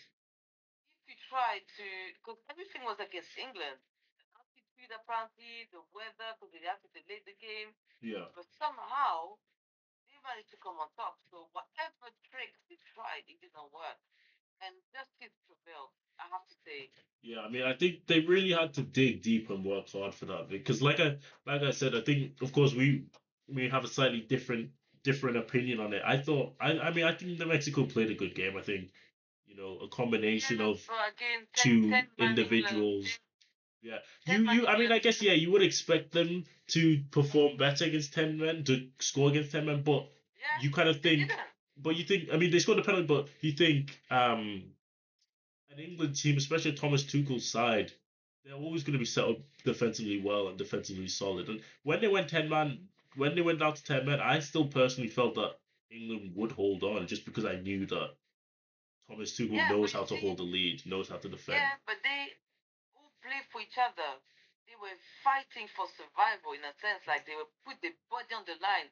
if you try to, because everything was against England. The altitude, apparently, the weather, because they had to delay the game. yeah. But somehow, they managed to come on top. So whatever tricks they tried, it didn't work. And justice prevailed, I have to say. Yeah, I mean, I think they really had to dig deep and work hard for that because, like I said, I think, of course, we have a slightly different opinion on it. I mean, I think the Mexico played a good game. I think, a combination Yeah, of but again, two 10 man England, individuals. Yeah, 10 man I mean, England. I guess, yeah, you would expect them to perform better against 10 men, to score against 10 men, but Yeah, you kind of they think, didn't. but you think, I mean, they scored a penalty, but you think, an England team, especially Thomas Tuchel's side, they're always going to be set up defensively well and defensively solid. And when they went down to 10 men, I still personally felt that England would hold on just because I knew that Thomas Tuchel Yeah, but knows you how to see, hold the lead, knows how to defend. yeah, but they all play for each other. They were fighting for survival in a sense, like they were put the body on the line.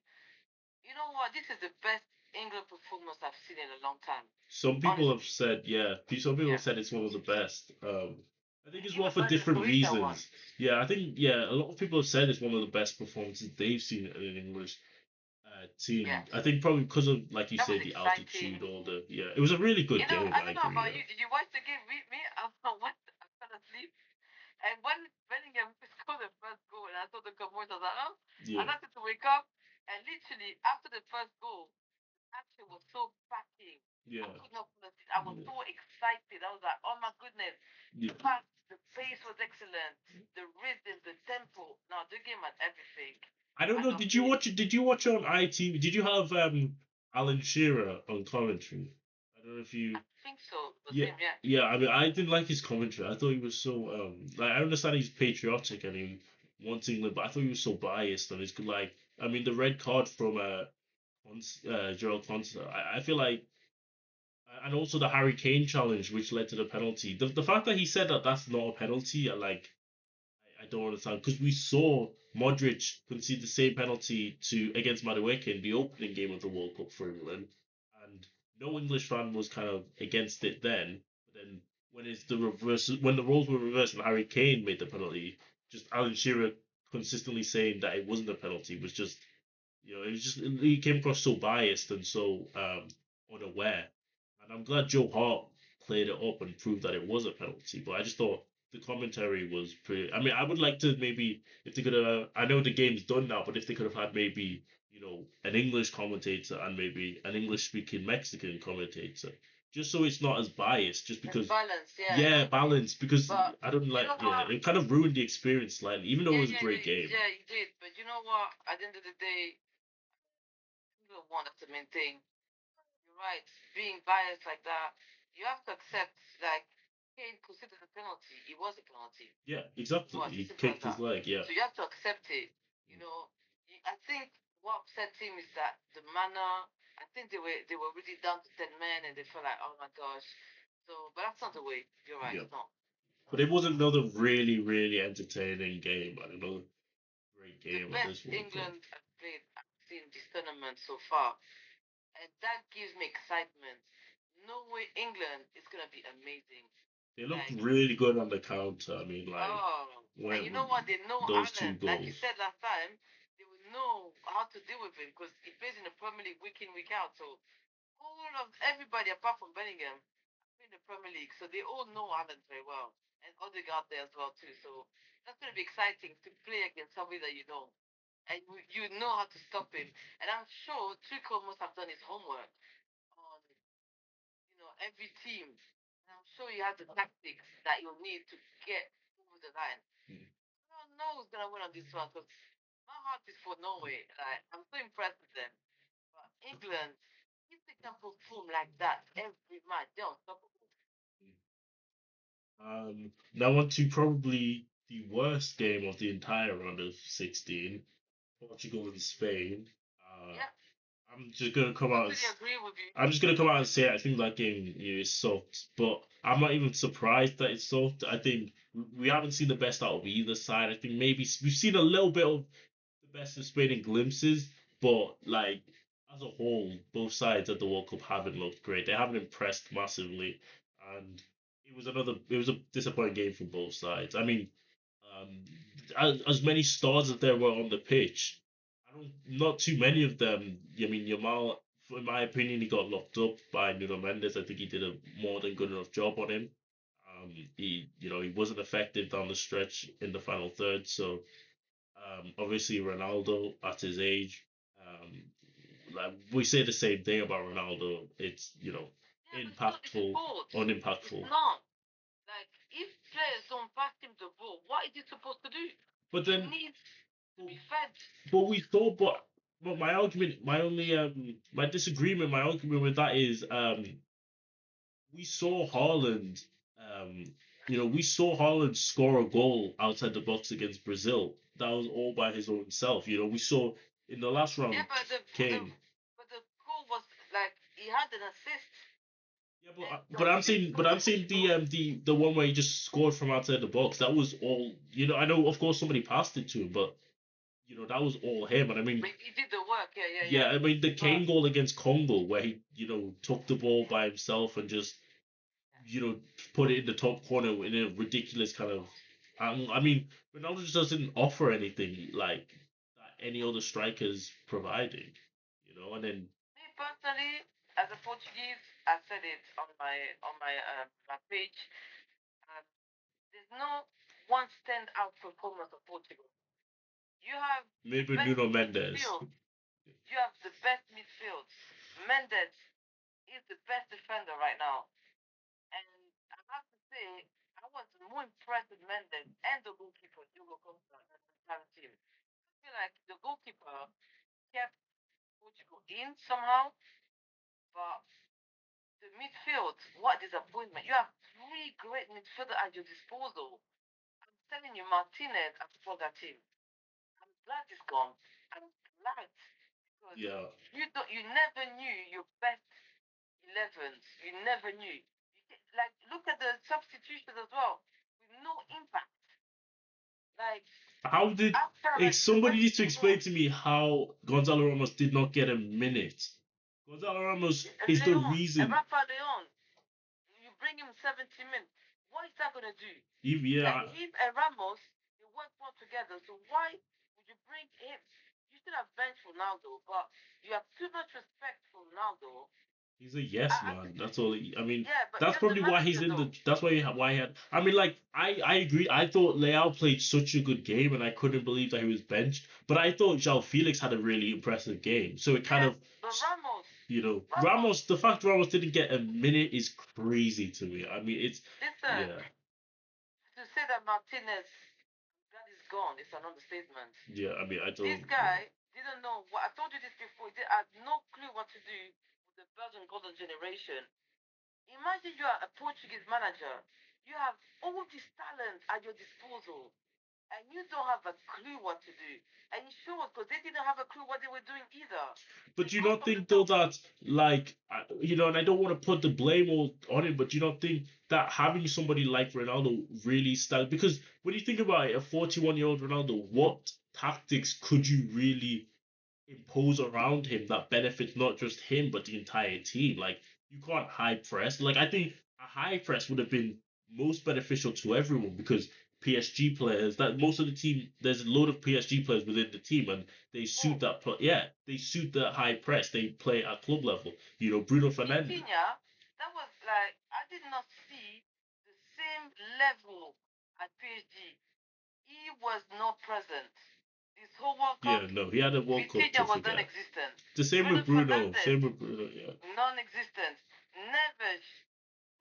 You know what? This is the best England performance I've seen in a long time. Some people have Honestly. said, yeah, some people have Yeah. said it's one of the best. I think as well Even for better than the different Croatia one. reasons. Yeah, I think, yeah, a lot of people have said it's one of the best performances they've seen in an English team. Yes. I think probably because of, like you That was say, the exciting. altitude, all the, yeah, it was a really good game. I I don't know agree. about Yeah, you. Did you watch the game with me? I fell asleep. And when Bellingham scored the first goal and I saw the commotion, I was like, oh, I yeah, started to wake up. And literally, after the first goal, action was so packing. I yeah, could not fall asleep. I was yeah, so excited. I was like, oh my goodness. yeah. The fact, the pace was excellent. The rhythm, the tempo. Now, the game had everything. I don't And know. okay, Did you watch on ITV? Did you have Alan Shearer on commentary? I don't know if I you. think so. It was Yeah, him, yeah. yeah. I mean, I didn't like his commentary. I thought he was so like, I understand he's patriotic and he wants England, but I thought he was so biased and it's like, I mean, the red card from Gerald Conser. I feel like, and also the Harry Kane challenge, which led to the penalty. The fact that he said that that's not a penalty, I don't understand because we saw Modric concede the same penalty to against Madueke in the opening game of the World Cup for England, and no English fan was kind of against it then. But then when the roles were reversed and Harry Kane made the penalty, just Alan Shearer consistently saying that it wasn't a penalty was just, it was just, he came across so biased and so unaware. And I'm glad Joe Hart played it up and proved that it was a penalty. But I just thought the commentary was pretty. I mean, I would like to maybe, if they could have. I know the game's done now, but if they could have had maybe, an English commentator and maybe an English speaking Mexican commentator, just so it's not as biased. Just It's because, balance, yeah. yeah, balance. Because But I don't you like. know Yeah, what? it kind of ruined the experience slightly, even though it Yeah, was a yeah, great yeah, game. yeah, you did. But you know what? At the end of the day, England won. That's the main thing. You're right. Being biased like that, you have to accept, like, Kane considered a penalty. It was a penalty. Yeah, It exactly. was as He simple as kicked his that. leg. Yeah. So you have to accept it. You know, I think what upset him is that the manner. I think they were really down to 10 men, and they felt like, oh my gosh. So, but that's not the way. You're right. Yeah. It's not. But it was another really, really entertaining game and another great The game at best this World Cup. England have played I've seen this tournament so far, and that gives me excitement. No way, England is gonna be amazing. They looked Like, really good on the counter. I mean, like oh, and you know when what? They know those two Alan. Like you goals. said last time, they will know how to deal with him because he plays in the Premier League week in, week out. So all of everybody apart from Bellingham play in the Premier League, so they all know Alan very well, and Odegaard there as well too. So that's going to be exciting to play against somebody that you know, and you know how to stop him. And I'm sure Tuchel must have done his homework on every team. And I'm sure he has the tactics that you'll need to get over the line. Mm. I don't know who's gonna win on this one because my heart is for Norway. Like, I'm so impressed with them. But England, if they can perform like that every match, they're unstoppable. Now on to probably the worst game of the entire round of 16, Portugal and Spain. Uh, Yeah, I'm just gonna come out totally as agree with you. I'm just gonna come out and say I think that game is soft, but I'm not even surprised that it's soft. I think we haven't seen the best out of either side. I think maybe we've seen a little bit of the best of Spain in glimpses, but like as a whole, both sides at the World Cup haven't looked great. They haven't impressed massively, and it was a disappointing game from both sides. I mean, um, as many stars as there were on the pitch, I don't not too many of them. I mean, Yamal, in my opinion, he got locked up by Nuno Mendes. I think he did a more than good enough job on him. He wasn't effective down the stretch in the final third. So obviously Ronaldo at his age, um, like we say the same thing about Ronaldo. It's Yeah, but it's not his impactful, fault. It's unimpactful. not. Like, if players don't pass him the ball, what is he supposed to do? But He then, needs to but, be fed. but we saw, but my argument, my only my disagreement, my argument with that is we saw Haaland, we saw Haaland score a goal outside the box against Brazil. That was all by his own self. We saw in the last Yeah, round, the Kane. but the goal was like he had an assist. Yeah, And the but I'm assist saying, was but I'm saying the one where he just scored from outside the box. That was all. I know, of course, somebody passed it to him, but that was all him. And I mean, he did the work. Yeah, yeah, yeah, yeah. I mean the But Kane goal against Congo where he took the ball by himself and just yeah, you know put it in the top corner in a ridiculous kind of. I mean, Ronaldo just doesn't offer anything like that any other strikers providing. And then me personally, as a Portuguese, I said it on my page. Um, there's no one standout performance of Portugal. You have the maybe best Nuno Mendes. midfield. You have the best midfield. Mendes is the best defender right now. And I have to say, I was more impressed with Mendes and the goalkeeper, Diogo Costa, and the entire team. I feel like the goalkeeper kept Portugal in somehow, but the midfield, what disappointment. You have three great midfielders at your disposal. I'm telling you, Martinez has spoiled that team. I'm glad he's gone. I'm glad because Yeah. you never knew your best 11s. You never knew. Like, look at the substitutions as well with no impact. Like, How did after Like like the somebody rest needs of to the world, explain to me how Gonzalo Ramos did not get a minute? Gonzalo Ramos is the Leon, reason. Rafa Leon, you bring him 70 minutes. What is that gonna do? If Like yeah, him and Ramos, they work well together. So why would you bring him? You should have benched Ronaldo, but you have too much respect for Ronaldo. he's a yes I man. think, That's all. I mean, yeah, but that's you're the probably why he's manager in the. though. That's why he had. I mean, like I agree. I thought Leao played such a good game, and I couldn't believe that he was benched. But I thought João Felix had a really impressive game. So it kind Yeah, of, but Ramos, Ramos, Ramos. The fact Ramos didn't get a minute is crazy to me. I mean, it's listen, yeah, to say that Martinez, that is gone, it's an understatement. yeah. I mean, I This don't. Yeah. guy didn't know what I told you this before. He had no clue what to do with the Belgian golden generation. Imagine you are a Portuguese manager. You have all this talent at your disposal, and you don't have a clue what to do. And it shows because they didn't have a clue what they were doing either. But They do you go not from the think though top. that like and I don't want to put the blame all on him, but do you not think that having somebody like Ronaldo really stand because when you think about it, a 41-year-old Ronaldo, what tactics could you really impose around him that benefits not just him but the entire team? Like you can't high press. Like I think a high press would have been most beneficial to everyone because PSG players, that most of the team, there's a load of PSG players within the team, and they suit Oh, that. Yeah, they suit the high press. They play at club level. You know, Bruno Fernandes. Vitinha, that was like I did not see the same level at PSG. He was not present. This whole World Yeah, Cup, no, he had a World Cup to Vitinha was forget. non-existent. The same Bruno with Bruno. Fernandes, Same with Bruno. Yeah. non-existent. Neves,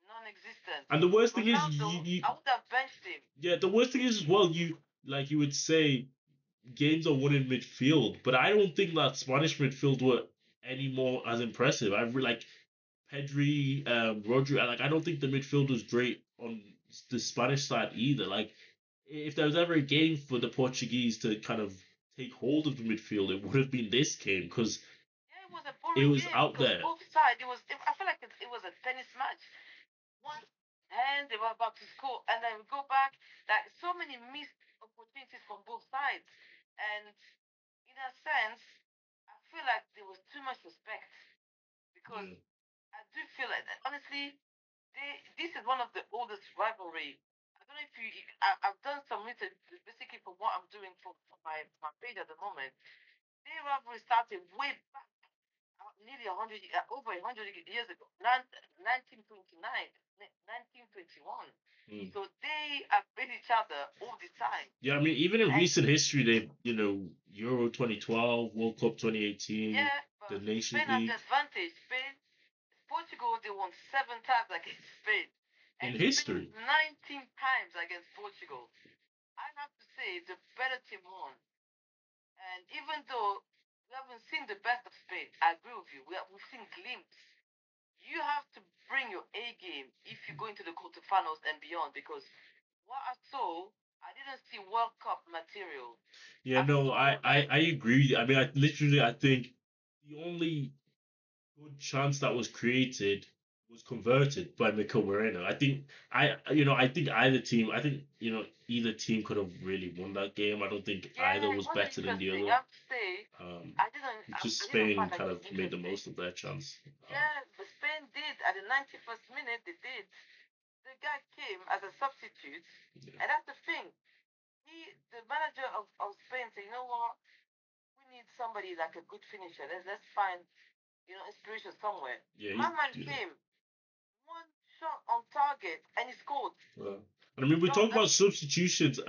non-existent. And the worst thing is, Ronaldo, I would have benched him. yeah, the worst thing is as well. You would say games are won in midfield, but I don't think that Spanish midfield were any more as impressive. I really like Pedri, Rodri. Like I don't think the midfield was great on the Spanish side either. Like if there was ever a game for the Portuguese to kind of take hold of the midfield, it would have been this game because Yeah, it was a it boring was game out because there. both sides. I feel like it was a tennis match. One hand they were about to score, and then we go back. Like so many missed opportunities from both sides, and in a sense, I feel like there was too much respect because Yeah, I do feel like honestly, this is one of the oldest rivalry. I don't know if you. I've done some research basically for what I'm doing for my page at the moment. Their rivalry started way back nearly 100, over 100 years ago, 1929, 1921. mm. So they have been each other all the time. Yeah. I mean, even in And recent history, they Euro 2012, World Cup 2018, yeah, the but Nations Spain has the League advantage. Portugal, they won 7 times against Spain. in And Spain history. 19 times against Portugal. I have to say, the better team won. And even though we haven't seen the best of Spain, I agree with you. We've seen glimpses. You have to bring your A game if you go into the quarterfinals and beyond because what I saw, I didn't see World Cup material. Yeah, I no, saw like I agree. I mean, I think the only good chance that was created was converted by Mikel Moreno. I think either team could have really won that game. I don't think either yeah, it was was better than the interesting. other. I have to say, Um, I just didn't Spain find that kind game of made the interesting. most of their chance. Yeah, but Spain did at the 91st minute. They did. The guy came as a substitute, Yeah, and that's the thing. The manager of Spain, said, you know what? We need somebody like a good finisher. Let's find inspiration somewhere. yeah, My man came, one shot on target, and he scored. well, and I mean, we No, talk about substitutions.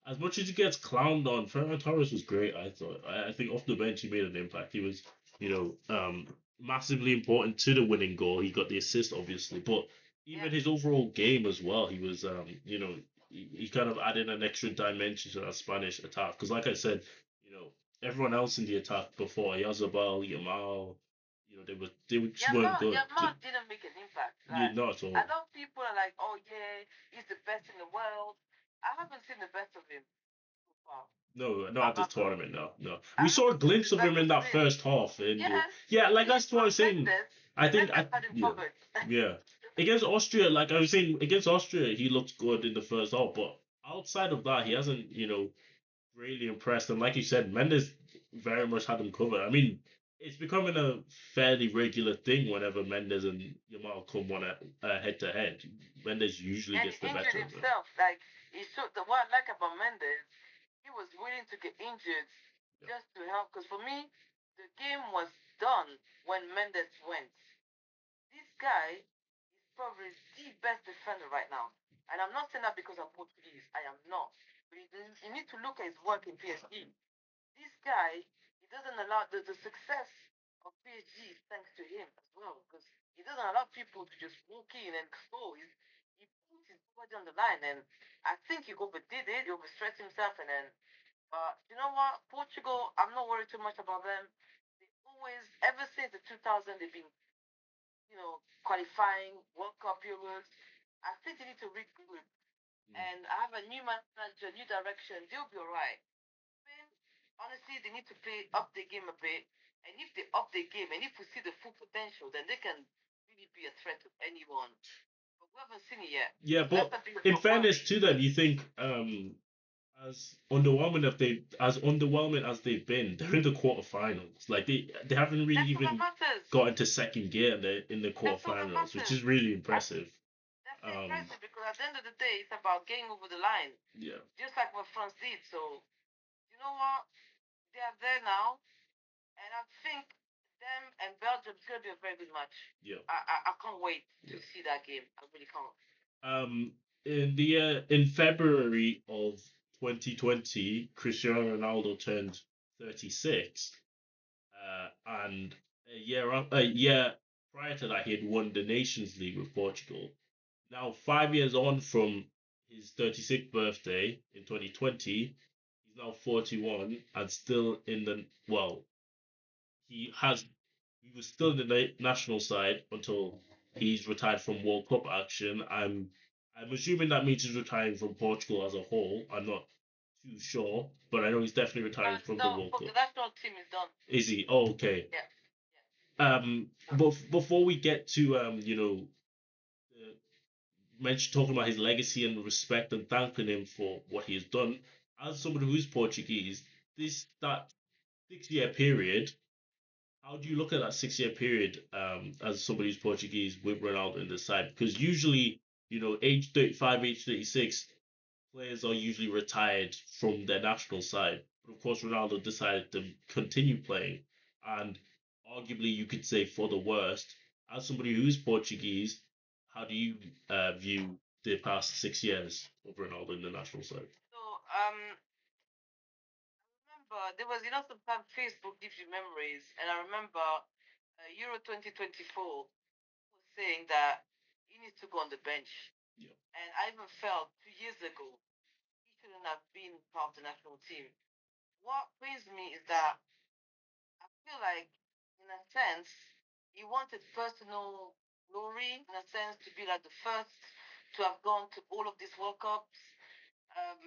As much as he gets clowned on, Ferran Torres was great. I thought. I think off the bench he made an impact. He was, massively important to the winning goal. He got the assist, obviously, but yeah, even his overall game as well. He was, he kind of added an extra dimension to that Spanish attack. Because, like I said, everyone else in the attack before Yazabal, Yamal, they just weren't good. Yamal didn't make an impact. Yeah, Like not at I all. know people are like, oh yeah, he's the best in the world. I haven't seen the best of him so far. No, not I at this haven't. tournament. No, no. We I saw a haven't seen the glimpse of him best in of that him. first half, and Yeah, yeah, like he that's what I but was saying. I think, Mendes had him yeah, covered. yeah. Against Austria, like I was saying, against Austria, he looked good in the first half, but outside of that, he hasn't, really impressed. And like you said, Mendes very much had him covered. I mean, it's becoming a fairly regular thing whenever Mendes and Yamal come head to head. Mendes usually And gets he the injured better of him. himself. Like he showed the what I like about Mendes, he was willing to get injured Yeah, just to help. Because for me, the game was done when Mendes went. This guy is probably the best defender right now. And I'm not saying that because I'm Portuguese. I am not. But you need to look at his work in PSG. This guy, he doesn't allow the success of PSG is thanks to him as well. Because he doesn't allow people to just walk in and score. He puts his body on the line. And I think he overdid it. He overstretched himself. And then, you know what? Portugal, I'm not worried too much about them. They always, ever since the 2000, they've been qualifying World Cup Euros. I think they need to regroup mm. and I have a new manager, new direction. They'll be alright. Spain, honestly, they need to play up the game a bit. And if they up the game, and if we see the full potential, then they can really be a threat to anyone. But we haven't seen it yet. Yeah, Let's but not be in so fairness worried. to them, you think as underwhelming as they've been, they're in the quarterfinals. Like they haven't really That's all that even matters. got into second gear in the That's all that quarterfinals, which matters. is really I, impressive. that's Um, impressive because I at the end of the day, it's about getting over the line. Yeah. Just like what France did. So, you know what? They are there now. And I think them and Belgium's going to be a very good match. Yeah. I can't wait to see that game. I really can't. In February of 2020, Cristiano Ronaldo turned 36, and a year prior to that, he had won the Nations League with Portugal. Now, 5 years on from his 36th birthday in 2020, he's now 41 and still in the he has he was still in the national side until he's retired from World Cup action. I'm assuming that means he's retiring from Portugal as a whole. I'm not too sure, but I know he's definitely retiring from the World Cup. The national team is done. Is he? Oh, okay. Yeah. But before we get to mention talking about his legacy and respect and thanking him for what he has done, as somebody who's Portuguese, that 6 year period. How do you look at that 6 year period as somebody who's Portuguese with Ronaldo in the side? Because usually, age 35, age 36, players are usually retired from their national side. But of course, Ronaldo decided to continue playing. And arguably, you could say for the worst. As somebody who's Portuguese, how do you view the past 6 years of Ronaldo in the national side? So, remember there was sometimes Facebook gives you memories, and I remember Euro 2024 was saying that he needs to go on the bench. Yeah. And I even felt 2 years ago he shouldn't have been part of the national team. What pains me is that I feel like, in a sense, he wanted personal glory, in a sense, to be like the first to have gone to all of these World Cups. Um,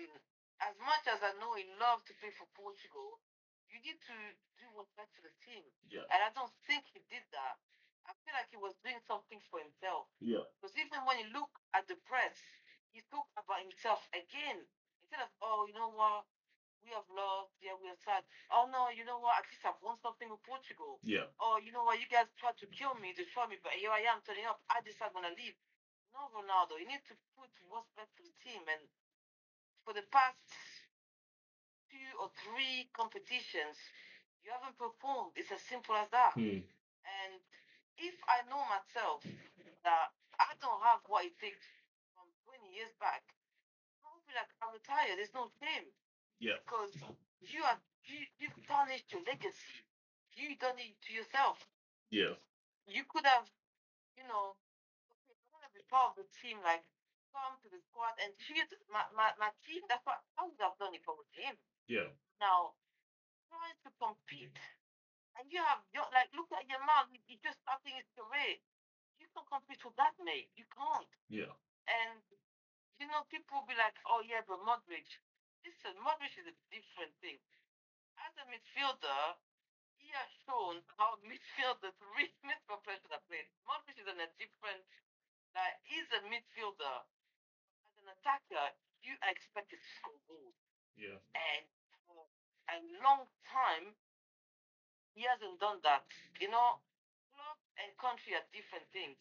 as much as I know he loved to play for Portugal, you need to do what's best for the team. Yeah. And I don't think he did that. I feel like he was doing something for himself. Yeah. Because even when you look at the press, he talked about himself again. Instead of, oh, you know what, we have lost, yeah, we are sad. Oh no, you know what, at least I've won something with Portugal. Yeah. Oh, you know what, you guys tried to kill me, destroy me, but here I am turning up. I decided I'm gonna leave. No, Ronaldo, you need to put what's best for the team. And for the past 2 or 3 competitions, you haven't performed. It's as simple as that. And if I know myself that I don't have what it takes from 20 years back, I'll be like, I'm retired. There's no shame. Yeah. Because you've tarnished your legacy. You've done it to yourself. Yeah. You could have, okay, I want to be part of the team, like come to the squad and cheer my team. That's what I would have done if I was him. Yeah. Now, trying to compete, and you have like look at your man. He's just starting his career. You can't compete with that, mate. You can't. Yeah. And people will be like, oh yeah, but Modric. Listen, Modric is a different thing. As a midfielder, he has shown how midfielders, real midfield players should have played. Modric is in a different, like, he's a midfielder. As an attacker, you are expected to score goals. Yeah. And for a long time, he hasn't done that. Club and country are different things.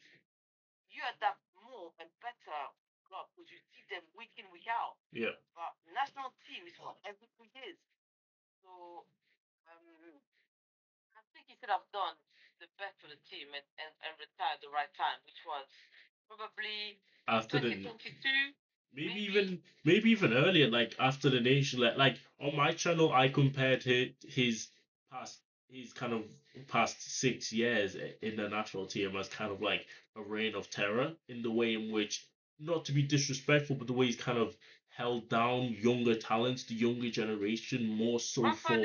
You adapt more and better club because you see them week in, week out. Yeah. But national team is for every 2 years. So I think he could have done the best for the team and retired at the right time, which was probably After 2022. Maybe even earlier, like after the nation, like on my channel, I compared past his kind of past 6 years in the national team as kind of like a reign of terror in the way in which, not to be disrespectful, but the way he's kind of held down younger talents, the younger generation, more so for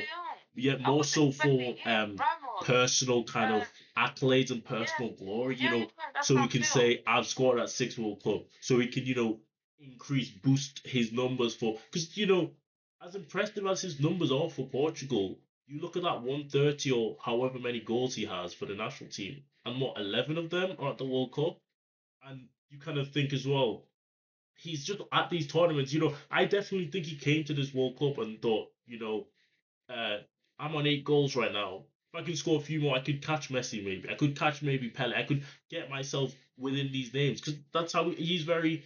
personal kind of accolades and personal glory. So he can say I've scored at 6 World Cup, so he can boost his numbers because as impressive as his numbers are for Portugal, you look at that 130 or however many goals he has for the national team, and what 11 of them are at the World Cup, and you kind of think as well, he's just at these tournaments. I definitely think he came to this World Cup and thought, I'm on 8 goals right now. If I can score a few more, I could catch Messi. Maybe I could catch maybe Pele. I could get myself within these names because that's how he's very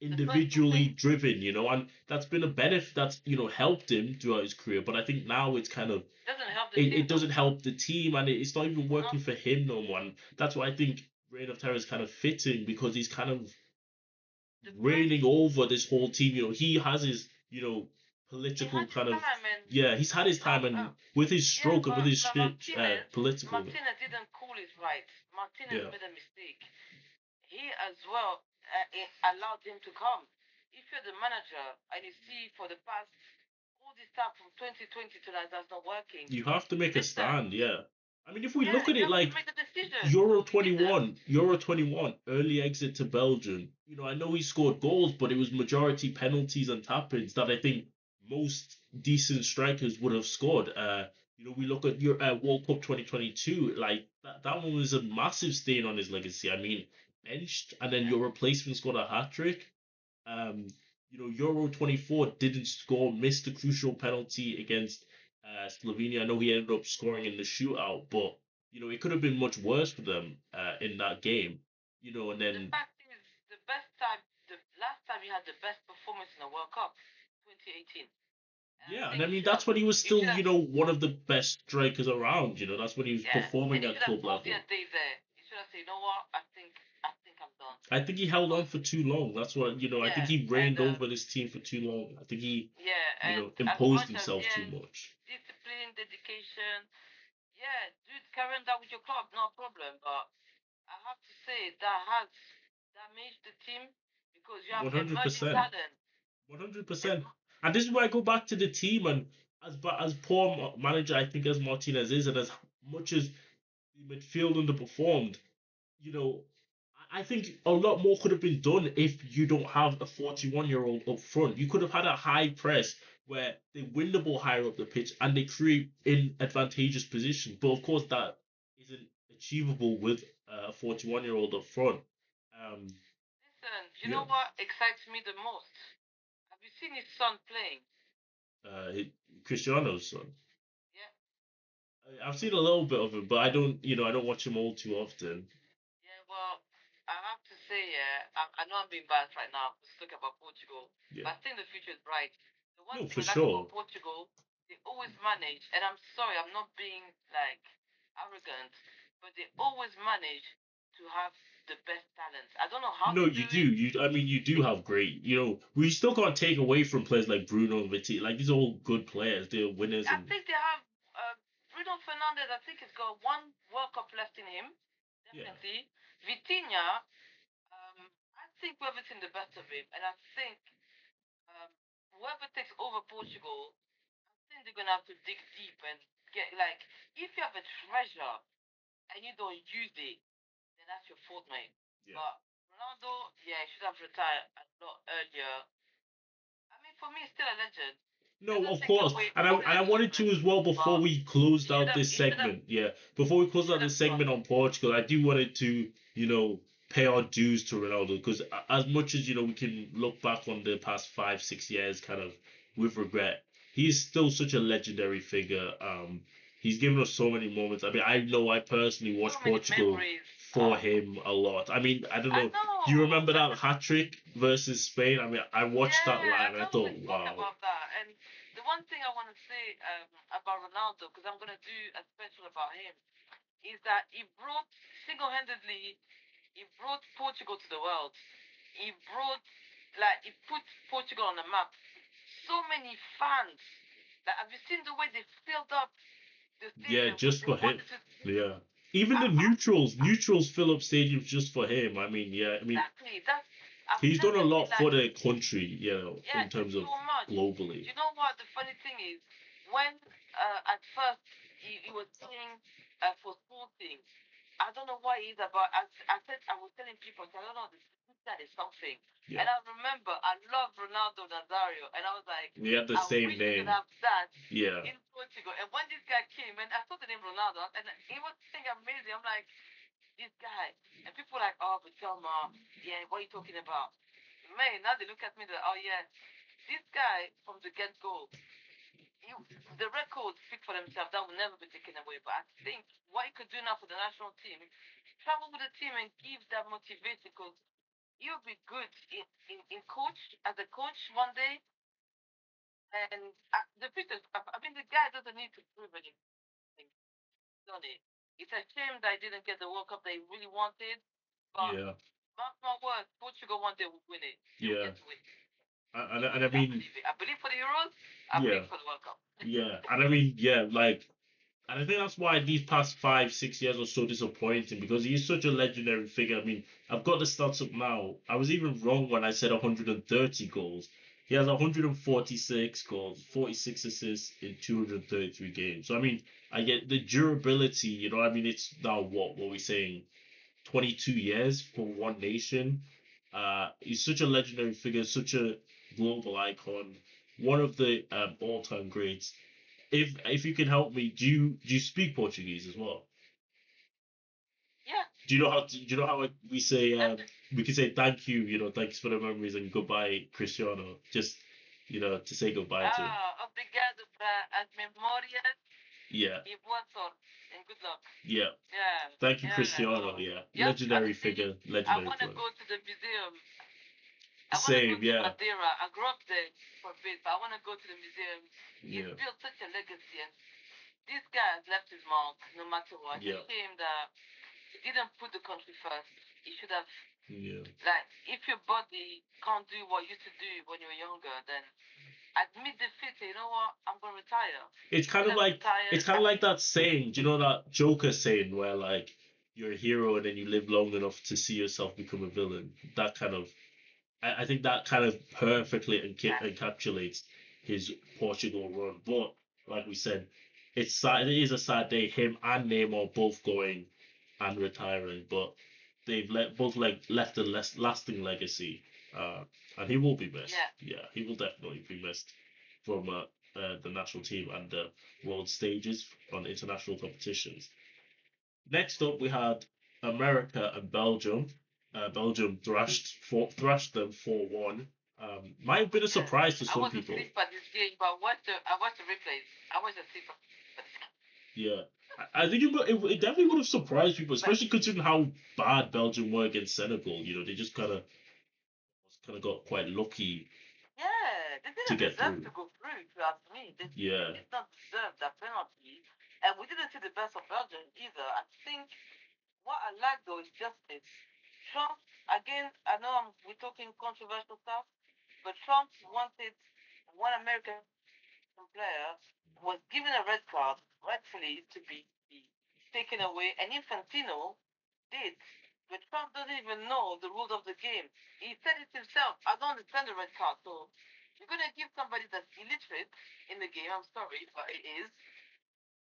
The personal thing individually driven, and that's been a benefit that's helped him throughout his career. But I think now it's kind of doesn't help the it team though. doesn't help the team, and it's not even Uh-huh. working for him no more. And that's why I think Reign of Terror is kind of fitting because he's kind of The press, reigning over this whole team. He has his he political had his kind of time, and yeah. He's had his time, and with his yeah, stroke and with his but political Martinez didn't call his rights. Martinez yeah. made a mistake. He as well it allowed him to come. If you're the manager and you see for the past all this time from 2020 to now that's not working, You have to make a listen, stand, yeah. I mean, if we yeah, look at you it have to like make a decision. Euro So he didn't. 21, Euro 21, early exit to Belgium. I know he scored goals, but it was majority penalties and tap-ins that I think most decent strikers would have scored. We look at your World Cup 2022, like that one was a massive stain on his legacy. I mean, benched and then Yeah. your replacement scored a hat trick. Um, Euro 24 didn't score, missed a crucial penalty against Slovenia. I know he ended up scoring in the shootout, but it could have been much worse for them in that game. And The then fact is, the last time he had the best performance in the World Cup, 2018. And I yeah, and think I mean that's when he was he still should have, one of the best strikers around. That's when he was yeah, and performing he at should have club called level. their day there. He should have said, you know what, I think I'm done. I think he held on Because, for too long. That's what I think yeah, he and reigned over this team for too long. I think he yeah, and as imposed much as, himself too yeah, much. discipline, dedication, yeah, dude, carry on that with your club, no problem. But I have to say that has damaged the team because you have One hundred emerging percent. talent. 100%. And this is where I go back to the team and as poor manager I think as Martinez is, and as much as the midfield underperformed, you know, I think a lot more could have been done if you don't have a 41-year-old up front. You could have had a high press where they win the ball higher up the pitch and they create in advantageous positions. But of course, that isn't achievable with a 41-year-old up front. Um, Listen, you yeah, know what excites me the most? Have you seen his son playing? uh, Cristiano's son. Yeah, I've seen a little bit of him, but I don't watch him all too often. yeah. Well, I have to say, yeah, I know I'm being biased right now. Let's talk about Portugal, Yeah, but I think the future is bright. The one no, thing for I like sure. about Portugal, they always manage, and I'm sorry, I'm not being like arrogant, but they always manage to have the best talents. I don't know how No, they you do do. it. I mean, you do have great. We still can't take away from players like Bruno and Vitti. Like these are all good players. They're winners, I and think they have Bruno Fernandez. I think he's got one World Cup left in him, yeah, definitely. Vitinha, I think we've seen the best of him, and I think um, whoever takes over Portugal, I think they're gonna have to dig deep and get like if you have a treasure and you don't use it, then that's your fault, mate. yeah. But Ronaldo, yeah, he should have retired a lot earlier. I mean, for me, he's still a legend. No, Doesn't of take course, away and I all his and I wanted to achievements, as well before but we closed out this he should have segment. Yeah, before we he closed out should this have gone. segment on Portugal, I do wanted to pay our dues to Ronaldo because as much as we can look back on the past 5 6 years kind of with regret, he's still such a legendary figure. He's given us so many moments. I mean, I know I personally So watched many Portugal memories. for him a lot. I mean, I don't I know. Do you know. remember that hat trick versus Spain? I mean, I watched that Yeah, I live and I know we thought, spoke wow. about that. And the one thing I want to say about Ronaldo, because I'm gonna do a special about him, is that he brought single-handedly, he brought Portugal to the world. He brought, like, he put Portugal on the map. So many fans. Like, have you seen the way they filled up the Yeah, stadium? Because just they for him. wanted to. Yeah. Even the neutrals fill up stadiums just for him. I mean, yeah, I mean, Exactly. That's. I've he's done a never seen lot for like. the country, Yeah, in terms of so much. Do globally. you know what the funny thing is? When at first he was playing for Sporting, I don't know what it is about. I said I was telling people, I don't know, this guy is something. Yeah. And I remember I love Ronaldo Nazario, and I was like, They have the I same wish we could name. have that Yeah. in Portugal. And when this guy came, and I saw the name Ronaldo, and he was saying amazing. I'm like, this guy, and people were like, oh, but Thelma, yeah, what are you talking about? Man, now they look at me, like, oh yeah, this guy from the get go, the records speak for themselves. That will never be taken away. But I think what he could do now for the national team, travel with the team and give that motivation. Because He'll be good in coach as a coach one day. And the future, I mean, the guy doesn't need to prove anything, does it? It's a shame that he didn't get the World Cup that he really wanted. But Yeah, mark my words, Portugal one day will win it. They will yeah, get to it. and I I mean, believe it. I believe for the Euros. I yeah, believe for the World Cup. yeah, and I mean, yeah, like, and I think that's why these past 5, 6 years are so disappointing because he's such a legendary figure. I mean, I've got the stats up now. I was even wrong when I said 130 goals. He has 146 goals, 46 assists in 233 games. So I mean, I get the durability. I mean, it's now what we saying, 22 years for one nation. He's such a legendary figure, such a global icon, one of the all-time greats. If you can help me, do you speak Portuguese as well? Yeah. Do you know how we say we can say thank you, thanks for the memories and goodbye, Cristiano, just to say goodbye to him. Obrigado para as memórias Yeah, e boa sorte and good luck. yeah. Yeah. Thank you, Yeah. Cristiano. Oh. Yeah, Yes. legendary Honestly, figure, I legendary want to player. go to the museum. I want to go Same, to yeah, Madeira. I grew up there for a bit, but I want to go to the museum. He's yeah, built such a legacy, and this guy has left his mark no matter what. It's yeah, a shame that he didn't put the country first. He should have, yeah. like, if your body can't do what you used to do when you were younger, then admit defeat. You know what? I'm gonna retire. It's He kind could of have like retired. it's kind of like that saying. Do you know that Joker saying where like you're a hero and then you live long enough to see yourself become a villain? That kind of I think that kind of perfectly encapsulates his Portugal run. But like we said, it's sad. It is a sad day. Him and Neymar both going and retiring, but they've both left a lasting legacy, uh, and he will be missed. Yeah. Yeah, he will definitely be missed from the national team and the world stages on international competitions. Next up, we had America and Belgium. Belgium thrashed them 4-1. Might have been a Yeah. surprise to I some was people. asleep at this game, but I watched the replays. I was asleep at this game. Yeah, I think it definitely would have surprised people, But especially considering how bad Belgium were against Senegal. They just kind of got quite lucky yeah, they to didn't get deserve through. to go through, if you ask me. They Yeah, did not deserve that penalty. And we didn't see the best of Belgium either. I think what I like though is justice. Trump, again, I know we're talking controversial stuff, but Trump wanted one American player was given a red card, rightfully, to be taken away, and Infantino did. But Trump doesn't even know the rules of the game. He said it himself. I don't understand the red card. So you're gonna give somebody that's illiterate in the game. I'm sorry, but it is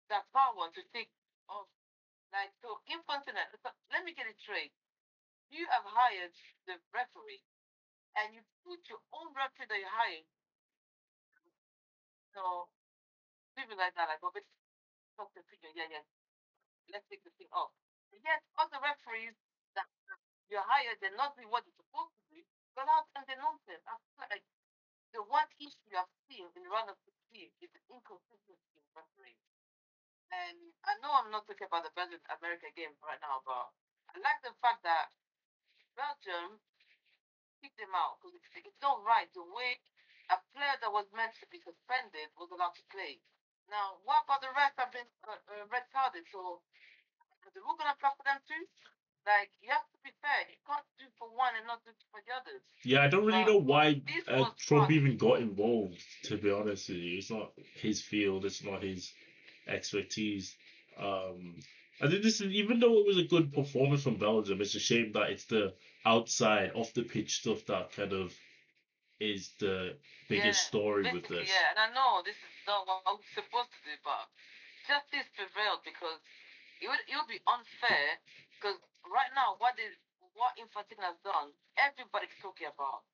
that power to take off. Like so, Infantino. So let me get it straight. You have hired the referee, and you put your own referee that you hired. So people like that, like, oh, but talk the opinion. Yeah, yeah. Let's take the thing off. And yet, other referees that you hire, they're not doing what they're supposed to do. But how can they nonsense? I feel like the one issue I've seen in the run of 16 is the inconsistency in refereeing. And I know I'm not talking about the Belgium America game right now, but I like the fact that Belgium kicked them out because it's not right the way a player that was meant to be suspended was allowed to play. Now, what about the rest have been red carded? So the rule gonna apply for them too? Like you have to be fair. You can't do for one and not do for the others. yeah. I don't really But know why this was Trump part. even got involved. To be honest with you, it's not his field. It's not his expertise. Um, I think this is even though it was a good performance from Belgium, it's a shame that it's the outside off the pitch stuff that kind of is the Yeah, biggest story with basically, this. yeah. And I know this is not what I was supposed to do, but justice prevailed because it would be unfair because right now what Infantino has done, everybody's talking about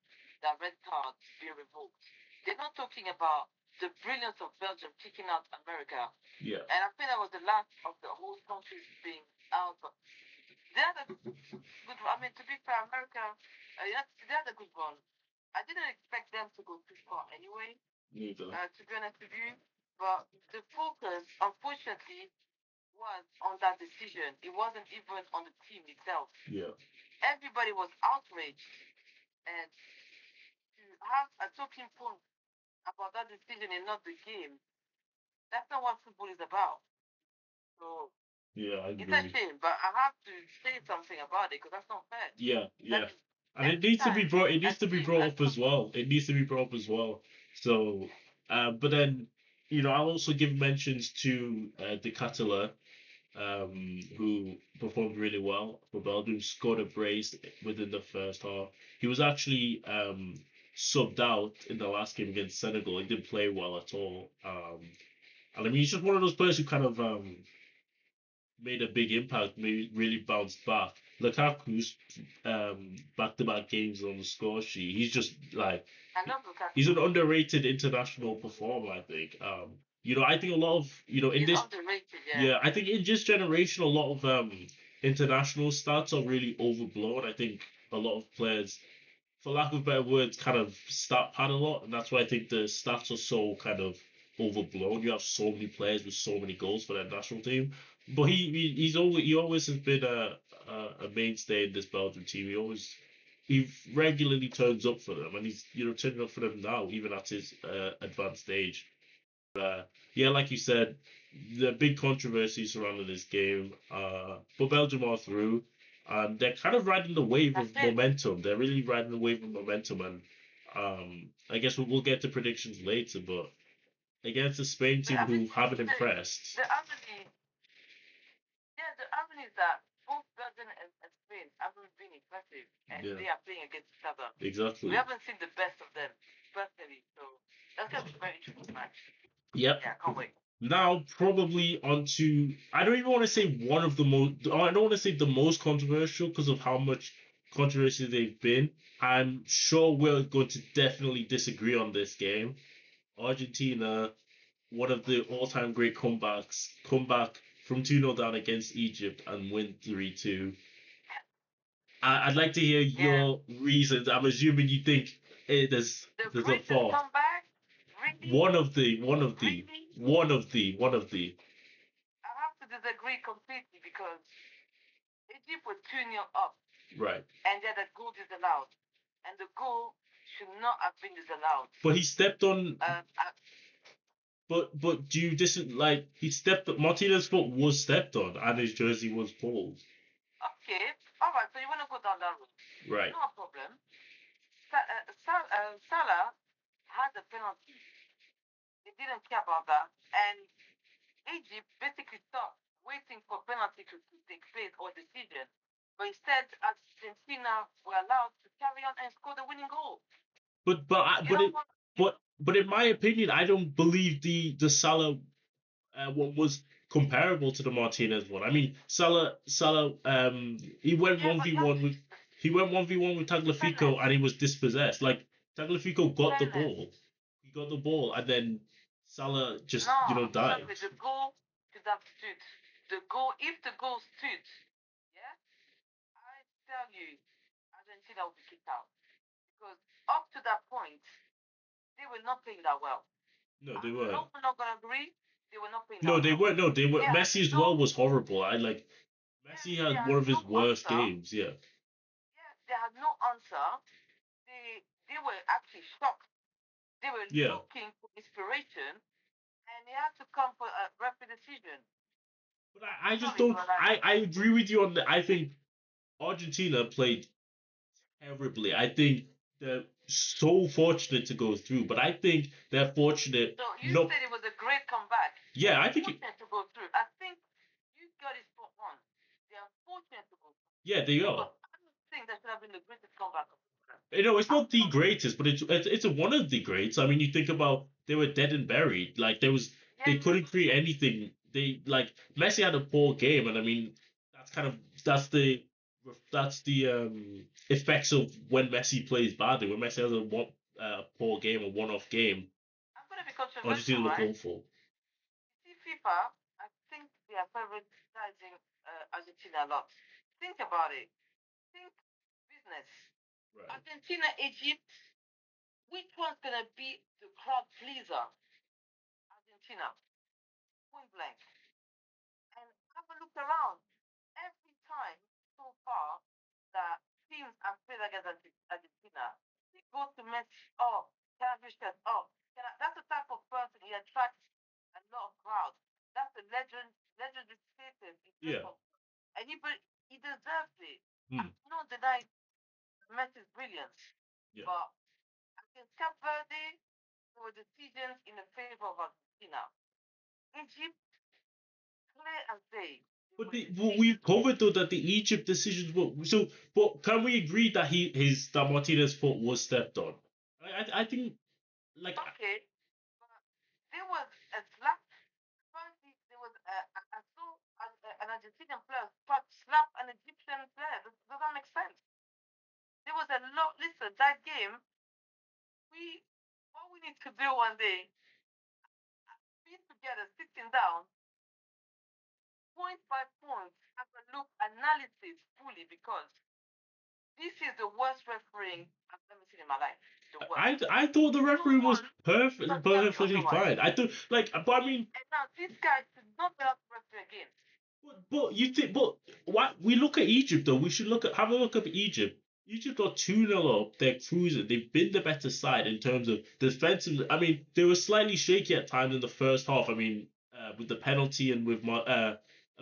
that red card being revoked. They're not talking about the brilliance of Belgium kicking out America. Yeah, And I think that was the last of the whole country being out. But they had a good. I mean, to be fair, America, they had a good run. I didn't expect them to go too far anyway. neither. To be honest with you, but the focus, unfortunately, was on that decision. It wasn't even on the team itself. Yeah. Everybody was outraged, and to have a talking point about that decision and not the game, that's not what football is about. So Yeah, I it's a agree. shame, but I have to say something about it because that's not fair. Yeah, yeah. That is And it every needs to be time brought. It a needs to be team, brought a up as well. It needs to be brought up as well. So, but then, I'll also give mentions to De Catala, who performed really well for Belgium. Scored a brace within the first half. He was actually subbed out in the last game against Senegal. He didn't play well at all. And I mean, he's just one of those players who kind of made a big impact, maybe really bounced back. Lukaku's back-to-back games on the score sheet. He's just like I love Lukaku. he's an underrated international performer. I think. I think a lot of in He's this underrated, yeah. I think in this generation a lot of international stats are really overblown. I think a lot of players, for lack of better words, kind of stat pad a lot, and that's why I think the stats are so kind of overblown. You have so many players with so many goals for their national team, but he always has been a mainstay in this Belgian team. He regularly turns up for them, and he's turning up for them now, even at his advanced age. Yeah, like you said, the big controversy surrounding this game. But Belgium are through, and they're kind of riding the wave of momentum. They're really riding the wave of momentum, and I guess we'll get to predictions later. But against the Spain team who haven't impressed. The irony, yeah, the irony is that both Belgium and Spain haven't been impressive, and Yeah, they are playing against each other. exactly. We haven't seen the best of them personally, so that's gonna be a very interesting match. Yep. Yeah, I can't wait. Now probably onto I don't even want to say one of the most I don't want to say the most controversial because of how much controversy they've been. I'm sure we're going to definitely disagree on this game. Argentina, one of the all-time great comebacks, come back from 2-0 down against Egypt and win 3-2. I'd like to hear your reasons. I'm assuming you think there's a fault. Comeback? Really? One of the I have to disagree completely because Egypt was 2-0 up. Right. And then the goal disallowed. And the goal should not have been disallowed. But he stepped on. But do you like he stepped? Martinez's foot was stepped on, and his jersey was pulled. Okay, all right. So you want to go down that route? Right. No problem. Salah had a penalty. They didn't care about that, and Egypt basically stopped waiting for penalty to take place or decision. But instead, Argentina were allowed to carry on and score the winning goal. But in my opinion, I don't believe the Salah one was comparable to the Martinez one. I mean, Salah he went 1v1 with Tagliafico and he was dispossessed. Like Tagliafico got the ball, he got the ball, and then Salah just died. The goal should have stood. The goal, if the goal stood, yeah, I tell you, Argentina will be kicked out because up to that point, they were not playing that well. No, they weren't. No, we're not gonna agree. They were not playing. No, they weren't. No, they were. Messi as well was horrible. Messi had one of his worst games. Yeah. Yeah, they had no answer. They were actually shocked. They were looking for inspiration, and they had to come for a rapid decision. But I just don't. I agree with you on that. I think Argentina played terribly. I think they're so fortunate to go through, but I think they're fortunate. So you said it was a great comeback. Yeah, I think fortunate to go through. I think you got it spot on. They are fortunate to go through. Yeah, they are. I don't think that should have been the greatest comeback. It's not the greatest, but it's one of the greats. I mean, you think about they were dead and buried. Like they couldn't create anything. They like Messi had a poor game, and I mean that's the effects of when Messi plays badly. When Messi has a poor game, a one-off game, I'm gonna be controversial, right? Awful. See, FIFA, I think they are prioritizing Argentina a lot. Think about it. Think business. Right. Argentina, Egypt. Which one's gonna be the crowd pleaser? Argentina. Point blank. And played against Argentina, they go to Messi, oh, can I be shot? Oh, can I? That's the type of person he attracts a lot of crowds. That's the legendary status he plays Yeah. for. And he deserves it. I Hmm. don't deny Messi's brilliance, Yeah. but against Cape Verde, there were decisions in the favor of Argentina. Egypt, clear as day, there But were we've decisions. covered though that the Egypt decisions were so. But can we agree that that Martinez's foot was stepped on? I think like Okay, but there was a slap. Apparently, there was I saw an Argentinian player slap an Egyptian player. Does that make sense? There was a lot. Listen, that game, we what we need to do one day, be together, sitting down, point by point, have a look, analysis fully, because this is the worst refereeing I've ever seen in my life. The worst. I thought the No referee was one can tell me perfectly otherwise. fine. I thought like, but I mean, And now this guy should not be allowed to referee again. but you think, but what we look at Egypt though, we should have a look at Egypt. Egypt are 2-0 up. They're cruising. They've been the better side in terms of defensive. I mean, they were slightly shaky at times in the first half. I mean, with the penalty and with a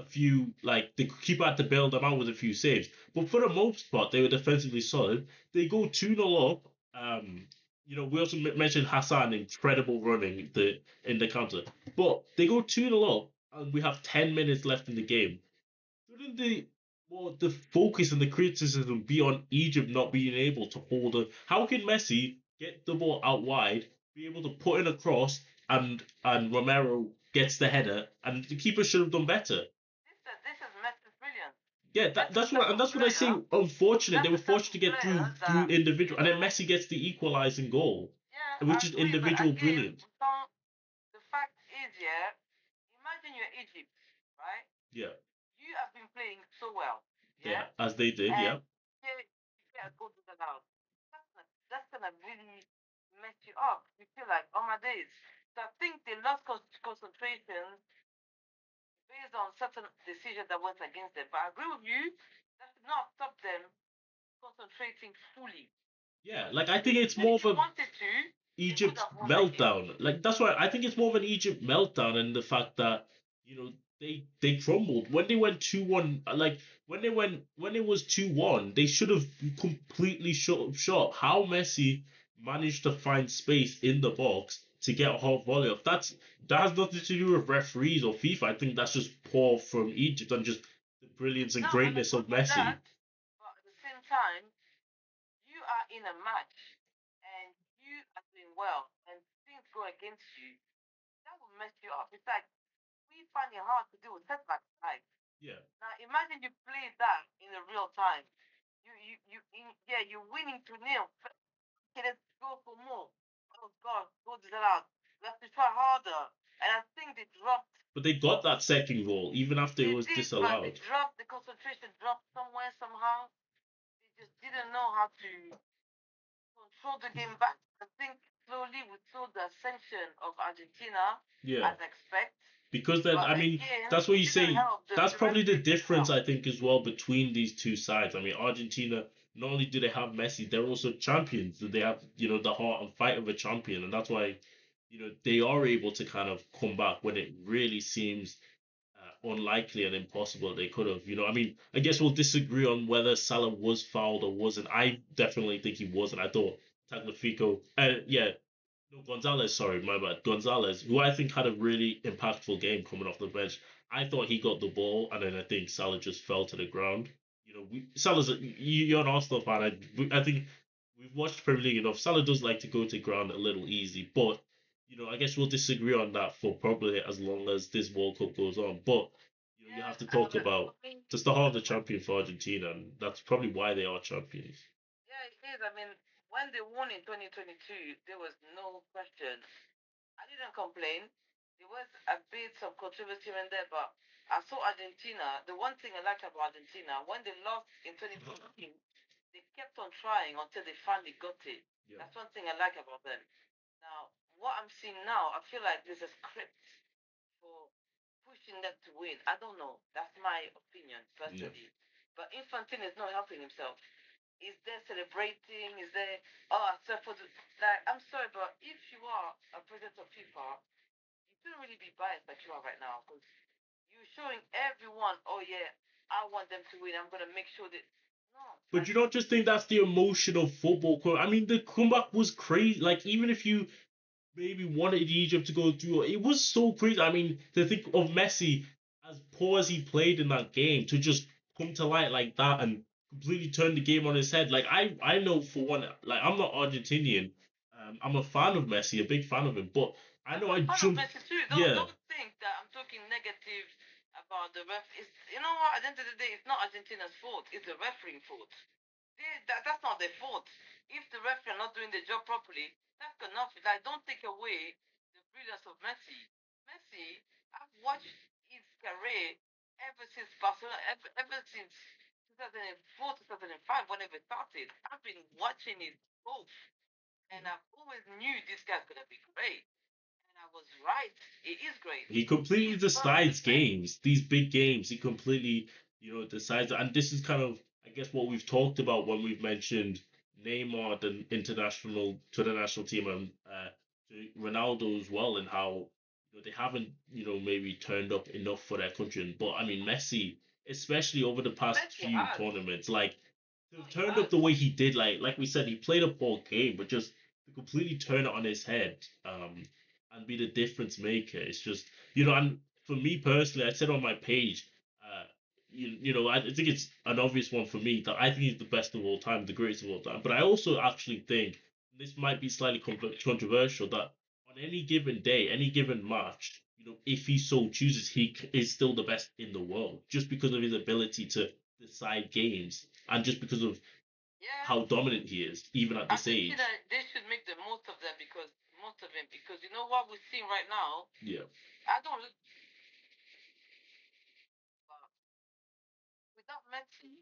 few like the keeper had to bail them out with a few saves. But for the most part, they were defensively solid. They go 2-0 up. We also mentioned Hassan incredible running in the counter. But they go 2-0 up, and we have 10 minutes left in the game. Shouldn't the focus and the criticism be on Egypt not being able to hold on? How can Messi get the ball out wide, be able to put in a cross, and Romero gets the header, and the keeper should have done better. This is Messi's brilliance. Yeah, Messi's the type that's of what I say. player. Unfortunate, they That's were the type fortunate of to get player through that, individual, and then Messi gets the equalising goal, yeah, which I is agree. But individual again, brilliance. the fact is, yeah, imagine you're Egypt, right? Yeah, You have been playing so well, yeah, yeah, as they did. and Yeah, you get a goal to the house. That's gonna really mess you up. You feel like, oh my days. So I think they lost concentration based on certain decisions that went against them. But I agree with you. That should not stop them concentrating fully. yeah. Like I think If it's if more of they a wanted to, they could Egypt have won that game. meltdown. Like that's why I think it's more of an Egypt meltdown, and the fact that they crumbled when they went 2-1. Like when it was 2-1, they should have completely shut up shop. How Messi managed to find space in the box to get a half volley off. That has nothing to do with referees or FIFA. I think that's just poor from Egypt and just the brilliance and No, and I greatness of agree with Messi. that. But at the same time, you are in a match and you are doing well and things go against you. That will mess you up. It's like we find it hard to do with setbacks in life. Yeah, Now imagine you play that in a real time. Yeah, you're winning to nil. Okay, let's go for more. Oh God, go to that out. We have to try harder. And I think they dropped. but they got that second goal even after it They was did, but they disallowed. dropped the concentration, dropped somewhere somehow. They just didn't know how to control the game back. I think slowly we saw the ascension of Argentina Yeah. as expect. Because then But I mean again, that's what it you didn't say. help. That's The probably the referee didn't difference help. I think as well between these two sides. I mean Argentina, not only do they have Messi, they're also champions. They have the heart and fight of a champion, and that's why they are able to kind of come back when it really seems unlikely and impossible they could have. I mean, I guess we'll disagree on whether Salah was fouled or wasn't. I definitely think he wasn't. I thought Tagliafico, yeah, no, Gonzalez, sorry, my bad. Gonzalez, who I think had a really impactful game coming off the bench. I thought he got the ball, and then I think Salah just fell to the ground. Salah's you're an Arsenal fan. I think we've watched Premier League enough. Salah does like to go to ground a little easy, but I guess we'll disagree on that for probably as long as this World Cup goes on. But you Yeah, have to talk for about me, just the heart of the champion for Argentina, and that's probably why they are champions. yeah, it is. I mean, when they won in 2022, there was no question. I didn't complain. There was a bit of controversy in there, but I saw Argentina. The one thing I like about Argentina, when they lost in 2015, they kept on trying until they finally got it. Yeah, That's one thing I like about them. Now, what I'm seeing now, I feel like there's a script for pushing them to win. I don't know. That's my opinion, yeah, personally. But Infantino is not helping himself. is there celebrating? Is there except for the like? I'm sorry, but if you are a president of FIFA, you shouldn't really be biased like you are right now because you're showing everyone, oh yeah, I want them to win. I'm gonna make sure that no, But like you don't just think that's the emotion of football. I mean, the comeback was crazy. Like, even if you maybe wanted Egypt to go through, it was so crazy. I mean, to think of Messi, as poor as he played in that game, to just come to light like that and completely turn the game on his head. Like, I know for one, like, I'm not Argentinian. I'm a fan of Messi, a big fan of him, but I know I'm I a fan of jumped. Messi too. Yeah, Don't think that I'm talking negative about the ref. It's, you know what? At the end of the day, it's not Argentina's fault. It's the refereeing fault. That's not their fault. If the referee are not doing the job properly, that's got nothing. Like, don't take away the brilliance of Messi. Messi, I've watched his career ever since Barcelona, ever since 2004, 2005, whenever it started. I've been watching it both, and I've always knew this guy's gonna be great. And I was right. It is great. he completely He's perfectly decides great. games. These big games, he completely, decides. And this is kind of, I guess, what we've talked about when we've mentioned Neymar, the international to the national team, and to Ronaldo as well, and how they haven't, maybe turned up enough for their country. But I mean, Messi, especially over the past Messi few has. tournaments, like to No, have he turned up has. the way he did, like we said, he played a poor game, but just to completely turn it on his head. And be the difference maker. It's just, and for me personally, I said on my page, I think it's an obvious one for me that I think he's the best of all time, the greatest of all time. But I also actually think this might be slightly controversial that on any given day, any given match, if he so chooses, is still the best in the world just because of his ability to decide games and just because of Yeah. how dominant he is, even at this Argentina, age. they should make the most of that because most of him. Because you know what we're seeing right now. Yeah, I don't. Without Messi,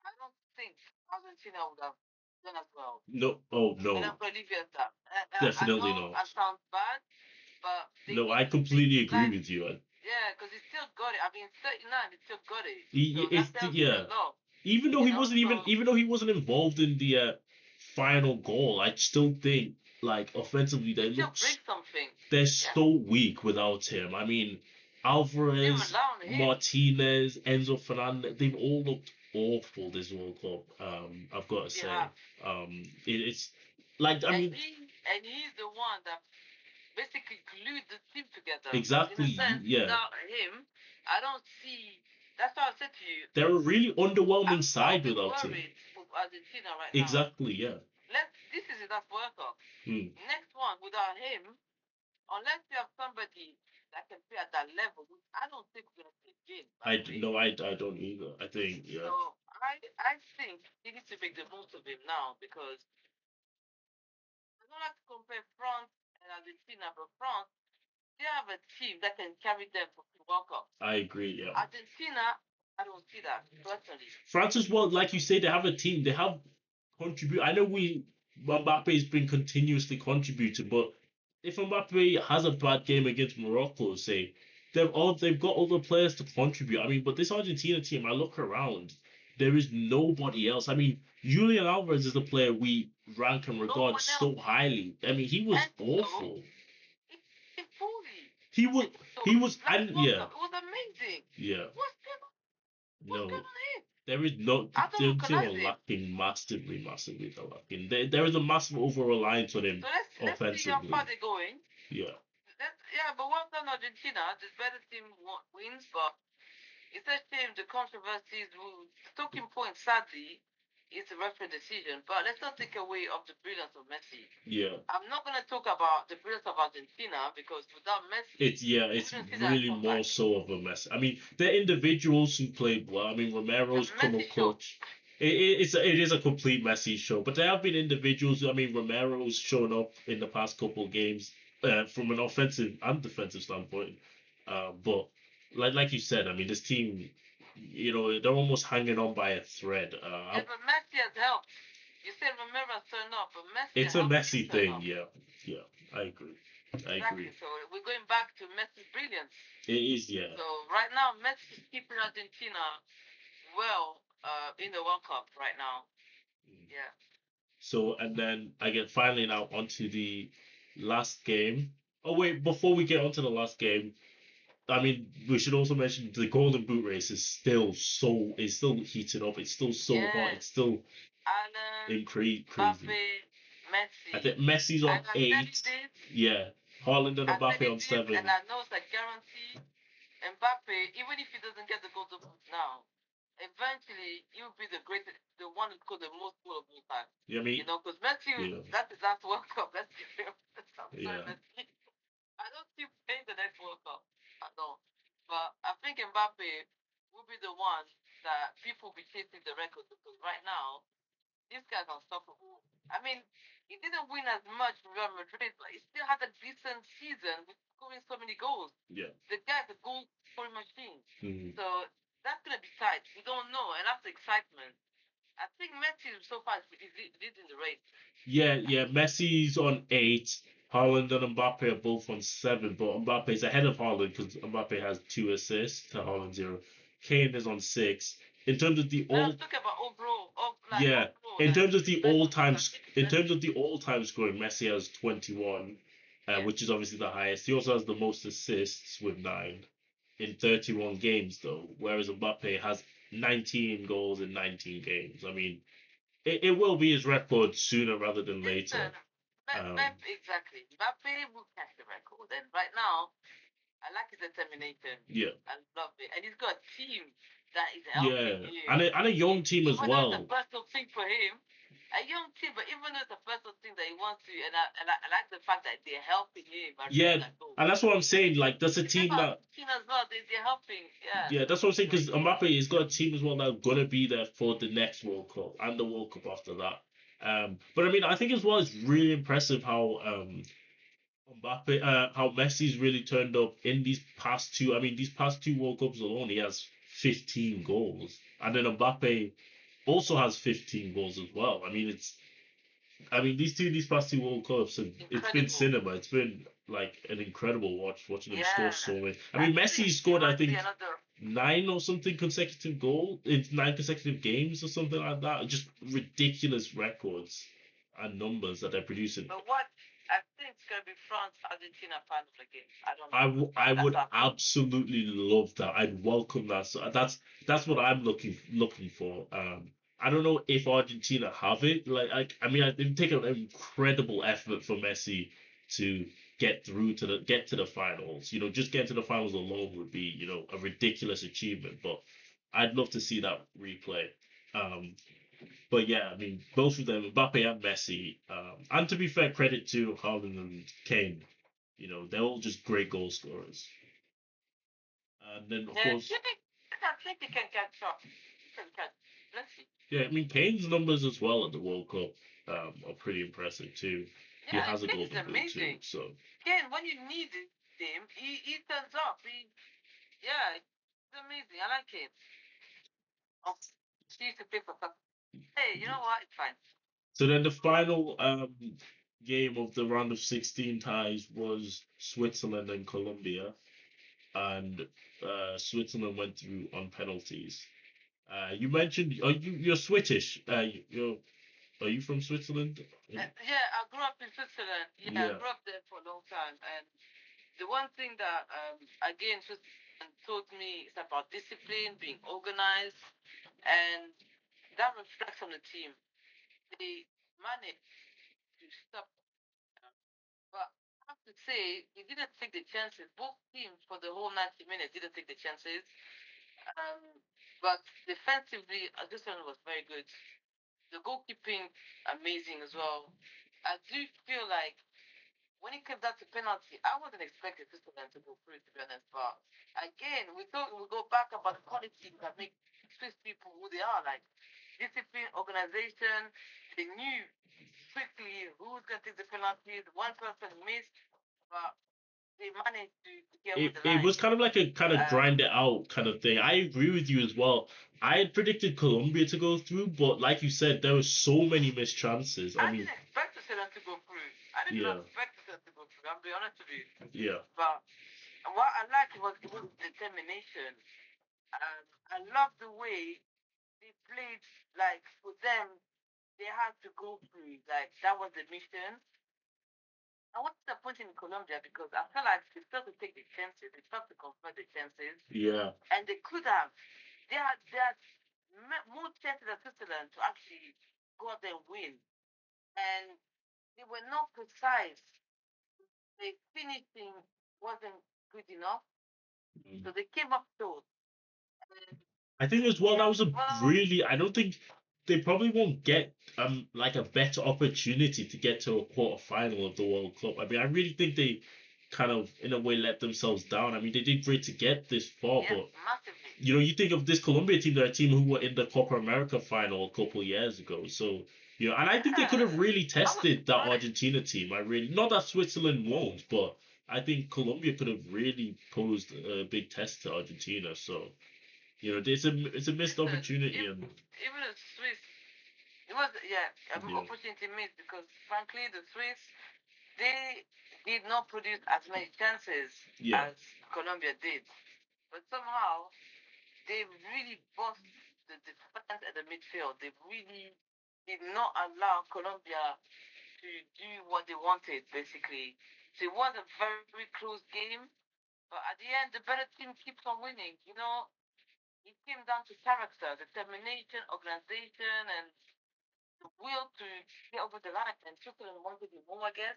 I don't think Argentina would have done as well. no, oh And no, I'm gonna leave it at that. I definitely know not. I sound bad, but they No, need I to think completely agree like with you. yeah, because he still got it. I mean, 39, he still got it. So It's that tells you yeah. a lot, Even though you he know. wasn't So even though he wasn't involved in the final goal, I still think like offensively he still brings something. they're Yeah, so weak without him. I mean, they Alvarez, rely on him. Martinez, Enzo Fernandez, they've all looked awful this World Cup. I've got to They say, have, it's like I mean and he's the one that basically glued the team together. Because in a exactly sense, yeah. without him, I don't see. That's why I said to you, They're a really underwhelming I'll side be without him. worried for Argentina right now. Exactly, yeah. This is enough World Cup. Hmm. Next one without him, unless you have somebody that can play at that level, which I don't think we're gonna take game. By the way, I don't either. I think yeah. so I think they need to make the most of him now because I don't like to compare France and Argentina, but France they have a team that can carry them for the World Cup. I agree. Yeah. Argentina, I don't see that personally. France as well, like you say, they have a team. They have contribute. I know Mbappe's been continuously contributing, but if Mbappe has a bad game against Morocco, say they've got other players to contribute. I mean, but this Argentina team, I look around, there is nobody else. I mean, Julian Alvarez is a player we rank and No regard one so else. highly. I mean, he was And so awful. it's fully. He was And so he was last and World yeah Cup, it was amazing. yeah What's no. going on here? There is no I don't the team are recognize him. lacking massively, massively. They're lacking. There is a massive over reliance on him So let's see how offensively. far they're going. Yeah, Yeah, but well done Argentina. The better team wins, but it's a shame the controversies. The talking point, sadly, is the referee decision. But let's not take away of the brilliance of Messi. yeah. I'm not gonna talk about the brilliance of Argentina because without Messi, It's we wouldn't see that really more comeback. so of a mess. I mean, the individuals who played well. I mean, It's a Romero's come messy up show. clutch. It is a complete messy show, but there have been individuals. I mean, Romero's shown up in the past couple of games from an offensive and defensive standpoint. But like you said, I mean, this team, they're almost hanging on by a thread. Yeah, but Messi has helped. You said Romero turned up, but Messi It's a helped him messy turn thing, up. yeah, yeah. I agree. I Exactly. agree. So we're going back to Messi's brilliance. It is, yeah. So right now, Messi is keeping Argentina well in the World Cup right now. Yeah. So, and then I get finally now onto the last game. Oh wait, before we get onto the last game, I mean, we should also mention the Golden Boot race is still heating up. It's still so hot. Yeah. It's still Alan, crazy. Mbappe, I Messi. think Messi's I on can tell you 8. this. Yeah, Haaland and I said Mbappe it on this, and 7. I know it's a guarantee. Mbappe, even if he doesn't get the Golden Boot now, eventually he'll be the greatest, the one who scored the most goal of all time. You know what I You mean? know, because Messi, Yeah, that's his last World Cup. Let's be real. I'm sorry, yeah, Messi. I don't see him playing the next World Cup. I don't. But I think Mbappe will be the one that people will be chasing the record because right now this guy's unstoppable. I mean, he didn't win as much with Real Madrid, but he still had a decent season with scoring so many goals. yeah. The guy's a goal scoring machine. Mhm. So that's gonna be tight. We don't know, and that's the excitement. I think Messi so far is leading the race. Yeah. Messi's on 8. Haaland and Mbappe are both on 7, but Mbappe is ahead of Haaland because Mbappe has 2 assists to Haaland 0. Kane is on 6. In terms of the Now all, I'm talking about overall, yeah, overall, in like terms of the best all of all time, time. I think it's in terms Messi. of the all time scoring, Messi has 21, Yeah. which is obviously the highest. He also has the most assists with 9 in 31 games, though, whereas Mbappe has 19 goals in 19 games. I mean, it will be his record sooner rather than later. Listen, exactly. Mbappe will catch the record, and right now I like his determination. Yeah, I love it. And he's got a team that is helping yeah, him. and a young team as Even though it's a well. personal thing for him, a young team, but even though it's a personal thing that he wants to, and I like the fact that they're helping him by Yeah, reaching that goal. and that's what I'm saying. Like, that's a The same team about that, team as well, they're helping. Yeah, yeah, that's what I'm saying. great. Because Mbappe has got a team as well that's gonna be there for the next World Cup and the World Cup after that. But I mean, I think as well, it's really impressive how Mbappe, how Messi's really turned up in these past two. I mean, these past two World Cups alone, he has 15 goals, and then Mbappe also has 15 goals as well. I mean, these past two World Cups, it's been Incredible. cinema. It's been like an incredible watching them score Yeah. so many. I I mean, think Messi he scored, I might be think, another. 9 or something consecutive goal in 9 consecutive games or something like that. Just ridiculous records and numbers that they're producing. But what I think it's gonna be France Argentina final again. I don't know. I That's would our thing. absolutely love that. I'd welcome that. So that's what I'm looking for. I don't know if Argentina have it. I mean, it would take an incredible effort for Messi to get to the finals. You know, just getting to the finals alone would be, a ridiculous achievement. But I'd love to see that replay. Um, but yeah, I mean, both of them, Mbappe and Messi. And to be fair, credit to Haaland and Kane. They're all just great goal scorers. And then, of Yeah, course, I think they can catch up. They can catch. Let's see. yeah, I mean, Kane's numbers as well at the World Cup are pretty impressive too. He Yeah, has a Kane is golden boot too, amazing. so Kane, when you need him, he turns up. Yeah, he's amazing. I like Kane. Oh, she used to play for. Hey, you know what? It's fine. so then the final game of the round of 16 ties was Switzerland and Colombia, and Switzerland went through on penalties. You mentioned you're Swedish. Are you from Switzerland? Yeah, I grew up in Switzerland. Yeah, I Yeah. grew up there for a long time. And the one thing that, again, Switzerland taught me is about discipline, being organized, and that reflects on the team. They managed to stop. But I have to say, they didn't take the chances. Both teams for the whole 90 minutes didn't take the chances. Um, but defensively, this one was very good. The goalkeeping, amazing as well. I do feel like when it came down to penalty, I wasn't expecting Switzerland to go through, to be honest. But again, we go back about the quality that make Swiss people who they are, like discipline, organization. They knew quickly who's gonna take the penalties. One person missed, but they managed to get over it, the it line. was kind of like a kind of grind it out kind of thing. I agree with you as well. I had predicted Colombia to go through, but like you said, there were so many missed chances. I I mean, didn't expect Switzerland to go through. I did yeah, not expect Switzerland to go through. I'll be honest with you. yeah. But what I liked was it was determination. I love the way they played, like for them. they had to go through. Like that was the mission. I was disappointed in Colombia because I felt like they failed to take the chances. They failed to convert the chances, Yeah. and they could have. They had more chances than Switzerland to actually go out there and win, and they were not precise. The finishing wasn't good enough, so Mm. they came up short. And I think as well that yeah, was a well, really. I don't think they probably won't get like a better opportunity to get to a quarter final of the World Cup. I mean, I really think they kind of in a way let themselves down. I mean, they did great to get this far, yes, but massively. you think of this Colombia team, they're a team who were in the Copa America final a couple years ago. So, and I think they could have Yeah, really I was tested that surprised. Argentina team. I really, not that Switzerland won't, but I think Colombia could have really posed a big test to Argentina. So, it's a missed Listen, opportunity, if, and even the Swiss, it was yeah, yeah, opportunity missed because frankly the Swiss they did not produce as many chances yeah, as Colombia did, but somehow they really bossed the defense and the midfield. They really did not allow Colombia to do what they wanted, basically. So it was a very close game, but at the end, the better team keeps on winning. It came down to character, determination, organization, and the will to get over the line. And Switzerland wanted it more, I guess.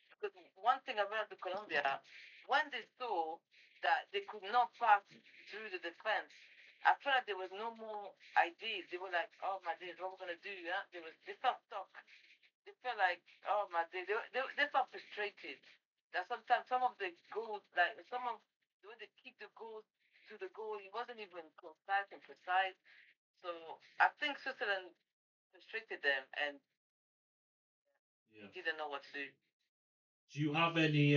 Because one thing about the Colombia, when they saw that they could not pass through the defense, I felt like there was no more ideas. They were like, "Oh my days, what we're gonna do?" Yeah, they felt stuck. They felt like, "Oh my days," they felt frustrated. That sometimes some of the goals, like some of the way they kick the goals to the goal, it wasn't even concise and precise. So I think Switzerland frustrated them and yeah. didn't know what to do. Do you have any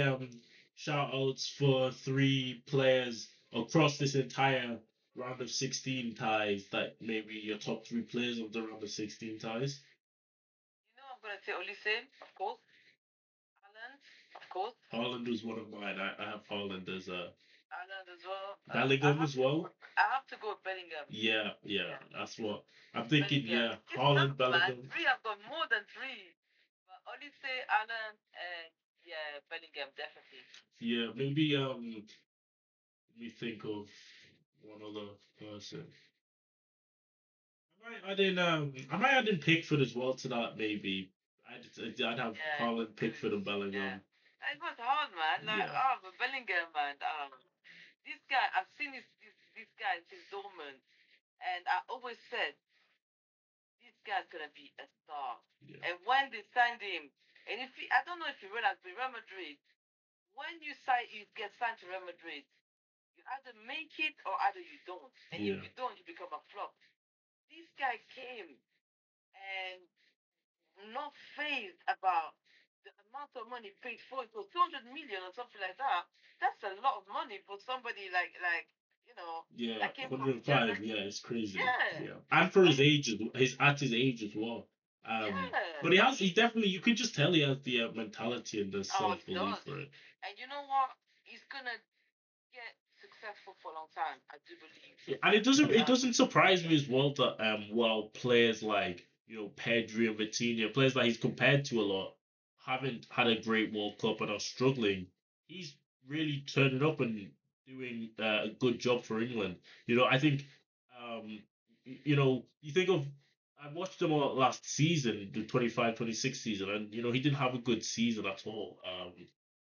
shout outs for three players across this entire round of 16 ties that maybe your top three players of the round of 16 ties? I'm gonna say Olise, of course. Haaland, of course. Haaland was one of mine. I have Haaland as a Haaland as well. Bellingham as well. I have to go with Bellingham. Yeah, Yeah, that's what I'm thinking. Bellingham. Yeah, It's tough, Haaland, man. Bellingham. Three, I've got more than three. But Olise, Haaland, and yeah, Bellingham definitely. Yeah, maybe let me think of one other person. I might add in Pickford as well to that. Maybe I'd have Yeah, Haaland, good. Pickford, and Yeah. Bellingham. It was hard, man. Like, Yeah, but Bellingham, man. This guy, I've seen this guy since dormant, and I always said this guy's gonna be a star. yeah, And when they signed him, and if he, I don't know if you realize, but Real Madrid, when you get signed to Real Madrid, you either make it or either you don't. And if yeah, you don't, you become a flop. This guy came and not phased about the amount of money paid for it. For 200 million or something like that. That's a lot of money for somebody yeah. that came from 105. Yeah, Germany. it's crazy. Yeah. Yeah, and for his And age, at his age as well. yeah. But he definitely. You could just tell he has the mentality and the Oh, self he belief does. for it. And you know what? He's gonna get successful for a long time. I do believe. Yeah, and it doesn't Um, surprise me as well that while players like Pedri and Vitinha, players that he's compared to a lot, haven't had a great World Cup and are struggling, he's really turning up and doing a good job for England. I think you think of I watched him all last season, the 25-26 season, and he didn't have a good season at all.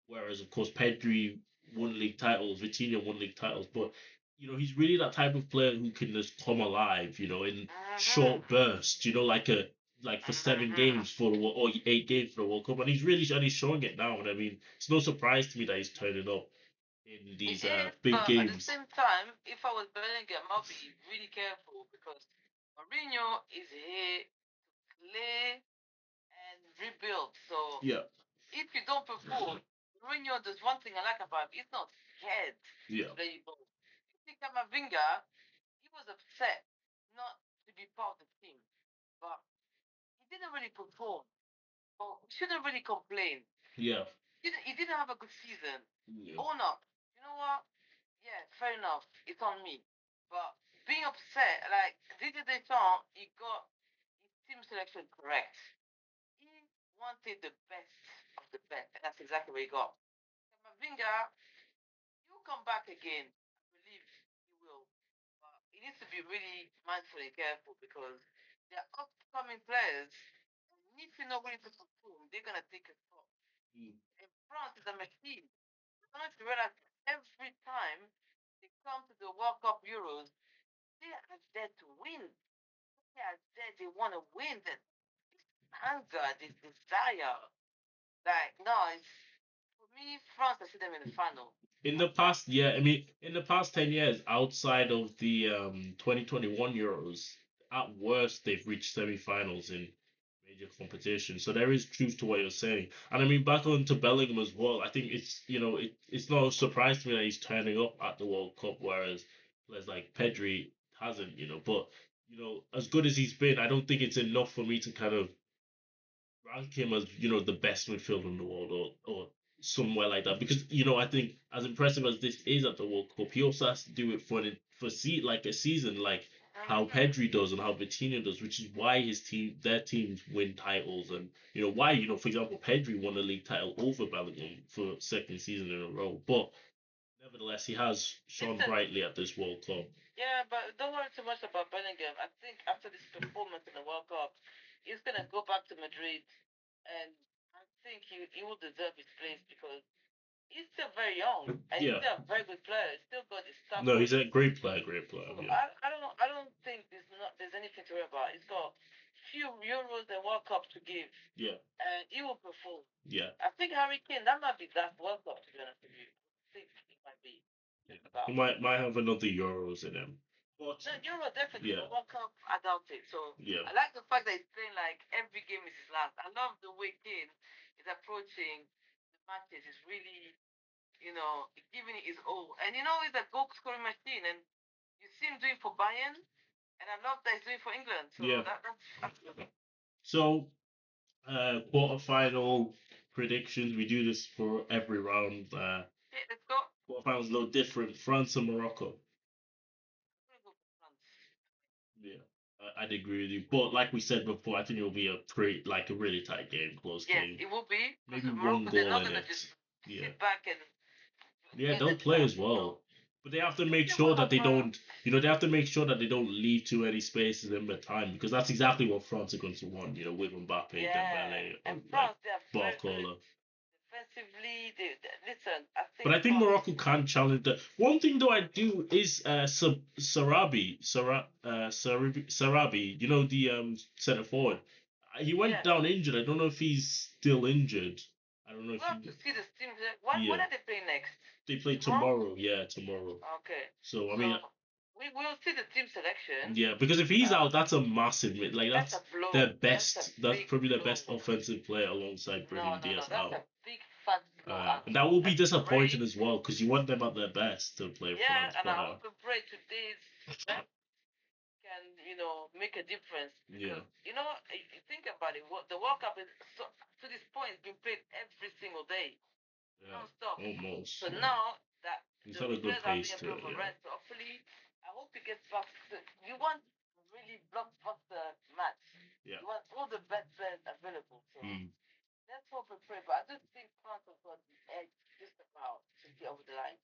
Whereas of course Pedri won league titles, Vitinha won league titles, but he's really that type of player who can just come alive, in mhm, short bursts, like for seven mhm. games for the or 8 games for the World Cup, and he's showing it now. And I mean, it's no surprise to me that he's turning up in It these is, big but at the games. same time, if I was Bellingham, I'll be really careful because Mourinho is here to play and rebuild. So Yeah, if you don't perform, Mourinho, there's one thing I like about him, he's not scared yeah, to let you go. You see Kamavinga, he was upset not to be part of the team, but he didn't really perform. But we shouldn't really complain. yeah, He didn't have a good season. yeah, Own up. You know what? Yeah, fair enough. It's on me. But being upset, like Didier Deschamps, he team selection correct. He wanted the best of the best, and that's exactly what he got. Kamavinga, he'll come back again. I believe he will. But he needs to be really mindful and careful because they're upcoming players. And if you're not willing to perform, they're gonna take a spot. Mm. And France is a machine. I don't know if you realize every time they come to the World Cup Euros, they are there to win. They are there, they want to win. That hunger, this desire. Like, no, it's for me, France, I see them in the final. In the past, yeah, I mean, in the past 10 years, outside of the 2021 Euros, at worst, they've reached semi-finals in major competitions. So there is truth to what you're saying. And I mean, back on to Bellingham as well, I think it's not a surprise to me that he's turning up at the World Cup, whereas players like Pedri hasn't, but, as good as he's been, I don't think it's enough for me to kind of rank him as the best midfielder in the world or somewhere like that because I think as impressive as this is at the World Cup, he also has to do it like a season like how Pedri does and how Vitinha does, which is why their teams win titles and why for example Pedri won a league title over Bellingham for second season in a row, but nevertheless he has shone brightly at this World Cup. Yeah, but don't worry too much about Bellingham. I think after this performance in the World Cup, he's gonna go back to Madrid, and I think he will deserve his place because he's still very young and he's still a very good player. He's still got his stuff. No, he's a great player, So yeah. I don't think there's anything to worry about. He's got few Euros and World Cup to give. Yeah. And he will perform. Yeah. I think Harry Kane, that might be that World Cup to be honest with you. I think it might be. He might have another Euros in him. But no, Euro definitely, yeah. but World Cup, I doubt it. So Yeah. I like the fact that he's playing like every game is his last. I love the way Kane is approaching the matches. He's really, giving it his all. And he's a goal scoring machine. And you see him doing for Bayern, and I love that he's doing for England. So Yeah. that's good. So, quarterfinal predictions. We do this for every round. Okay, let's go. Quarterfinals no different. France and Morocco. I'm gonna go for France. Yeah. I'd agree with you. But like we said before, I think it'll be a really tight game, close Yes, game. it will be. Maybe one Morocco, they're goal not in gonna it. just Yeah. sit back and Yeah, they'll play as well. But they have to make sure that they don't, they have to make sure that they don't leave too many spaces in the time because that's exactly what France are going to want, with Mbappe, Dembele, and and France, they are very Barcola. defensively. Listen, I think. But I think Morocco can challenge the. One thing though I do is Sarabi, the centre forward. He went down injured. I don't know if he's still injured. I don't know if We'll have he. to see the team. When are they playing next? They play tomorrow. Yeah, tomorrow. Okay. So I mean, we will see the team selection. yeah, because if he's out, that's a massive that's a blow. their best. That's big probably their blow. best offensive player alongside Brahim Diaz That's out. a big fat blow. And that will be disappointing as well because you want them at their best to play France. And I hope and pray today's can make a difference because if you think about it, the World Cup is to this point been played every single day, non-stop. Almost. So now that He's the had a good players pace are to being it. able to rest, hopefully, I hope he gets back. You want really blockbuster match. Yeah. You want all the best players available. So let's hope and pray. But I just think France have got the edge just about to get over the line.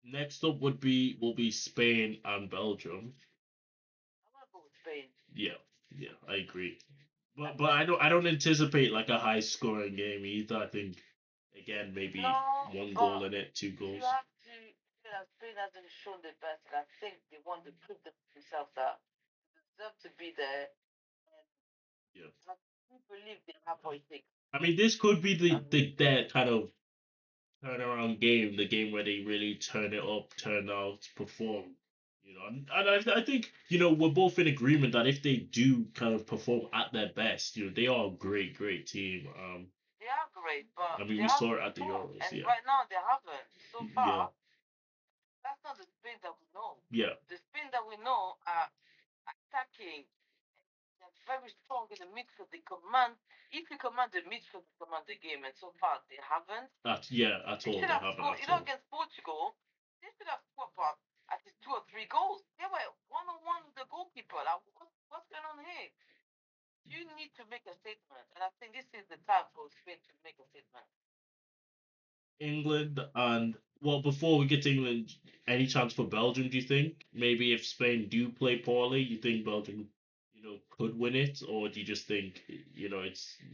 Next up will be Spain and Belgium. I want to go with Spain. Yeah, I agree. But I don't anticipate like a high scoring game either. I think again maybe one goal in it, two goals. You have to. Spain hasn't shown the best, and I think they want to prove themselves that they deserve to be there. And yeah, I do believe they have what it takes. I mean, this could be their kind of turnaround game, the game where they really turn it up, turn out, perform. And I think we're both in agreement that if they do kind of perform at their best, they are a great team. They are great, but I mean we saw it at the Euros, and right now they haven't so far. Yeah. That's not the Spain that we know. Yeah. The Spain that we know are attacking. They're very strong in the midfield. They command. If you command the midfield, you command the game. And so far, they haven't. At all. They haven't scored, at all. Against Portugal, they should have scored about at least 2 or 3 goals. They were 1-on-1 with the goalkeeper. Like, what's going on here? need to make a statement, and I think this is the time for Spain to make a statement. England and well, before we get to England, any chance for Belgium? Do you think maybe if Spain do play poorly, you think Belgium, could win it, or do you just think it's You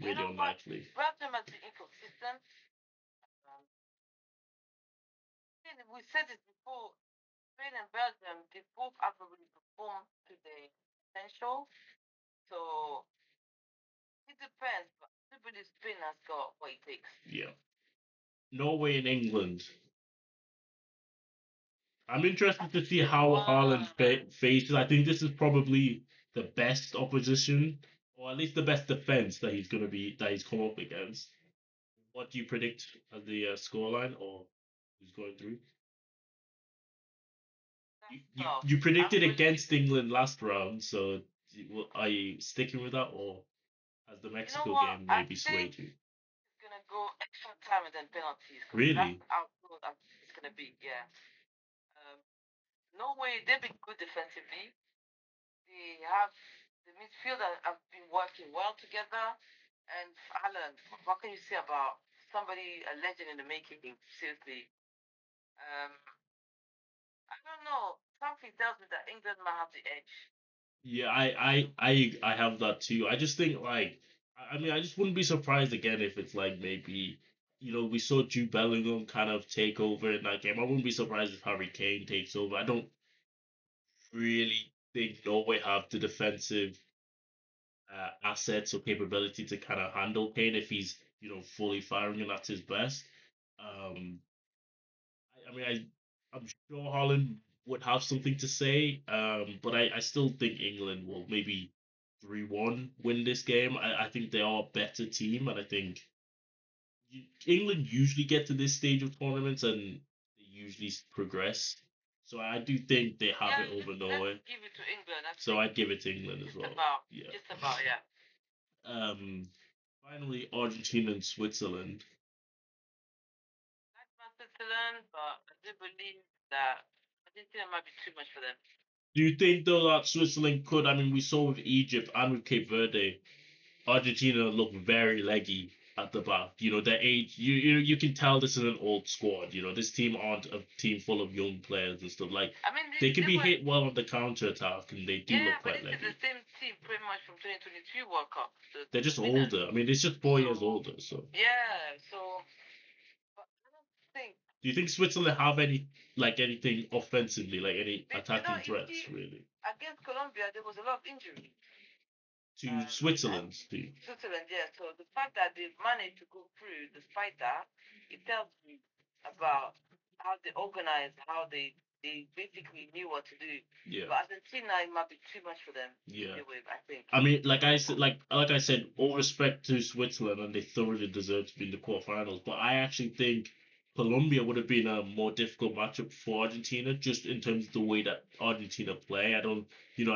really know what? unlikely? Belgium has been inconsistent. Um, we said it before. Spain and Belgium, they both haven't really performed to their potential. So it depends, but I do believe Spain has got what it takes. Yeah, Norway and England. I'm interested to see how Haaland faces. I think this is probably the best opposition, or at least the best defense that he's come up against. What do you predict as the scoreline, or who's going through? You predicted against England last round, so are you sticking with that, or has the You know Mexico what? game I maybe think swayed you? it's gonna go extra time and then penalties. That's Really? how good it's gonna be. Yeah. Um, Norway, they've been good defensively. They have the midfield have been working well together. And Alan, what can you say about somebody, a legend in the making? Seriously, um, I don't know. Something tells me that England might have the edge. Yeah, I have that too. I just think like I mean I just wouldn't be surprised again if it's like maybe we saw Jude Bellingham kind of take over in that game. I wouldn't be surprised if Harry Kane takes over. I don't really think Norway have the defensive assets or capability to kind of handle Kane if he's fully firing and at his best. Um, I mean I'm sure Holland would have something to say, but I still think England will maybe 3-1 win this game. I think they are a better team, and I think England usually get to this stage of tournaments and they usually progress. So I do think they have it over Norway. Let's give it to England. So I'd give it to England as well. Yeah. Just about, yeah. Um, Finally, Argentina and Switzerland. Like my Switzerland, but I do believe that Argentina might be too much for them. Do you think though that Switzerland could? I mean, we saw with Egypt and with Cape Verde, Argentina look very leggy at the back. Their age. You can tell this is an old squad. This team aren't a team full of young players and stuff. Like I mean, they can be hit well on the counter attack, and they do look but quite this leggy. is the same team pretty much from 2022 World Cup. They're just older. I mean, it's just 4 years older. So yeah, so but I don't think. do you think Switzerland have anything offensively, like any attacking threats really? Against Colombia, there was a lot of injury. To Switzerland's team. Switzerland, yeah. So the fact that they've managed to go through despite that, it tells me about how they organized, how they basically knew what to do. Yeah. But Argentina, it might be too much for them. Yeah. Anyway, I think. I mean, like I said, all respect to Switzerland, and they thoroughly deserve to be in the quarterfinals. But I actually think Colombia would have been a more difficult matchup for Argentina, just in terms of the way that Argentina play. I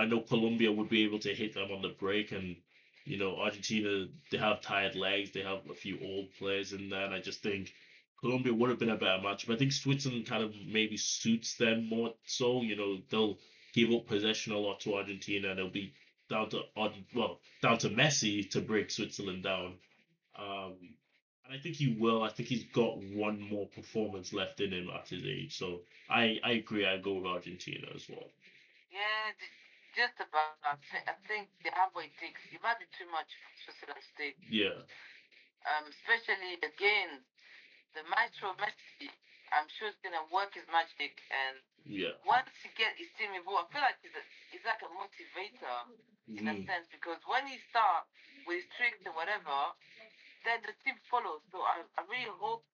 know Colombia would be able to hit them on the break, and Argentina, they have tired legs, they have a few old players in there, and I just think Colombia would have been a better matchup. I think Switzerland kind of maybe suits them more so. They'll give up possession a lot to Argentina, and it'll be down to Messi to break Switzerland down. Um, and I think he will. I think he's got one more performance left in him at his age. So I agree. I go with Argentina as well. Yeah, just about. I think they have what it takes. It might be too much for Switzerland State. Yeah. Especially again, the maestro Messi. I'm sure it's gonna work his magic, and yeah. Once he get his team involved, I feel like he's like a motivator in a sense because when he starts with his tricks and whatever, then the team follows. So I really hope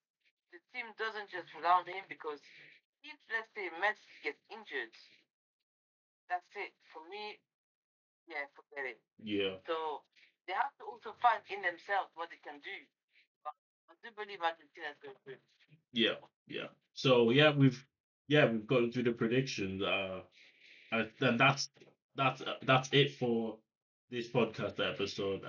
the team doesn't just rely on him because if let's say Messi gets injured, that's it for me. Yeah, forget it. Yeah. So they have to also find in themselves what they can do. But I do believe Argentina is going to. Yeah, yeah. So we've gotten through the predictions. And that's it for this podcast episode.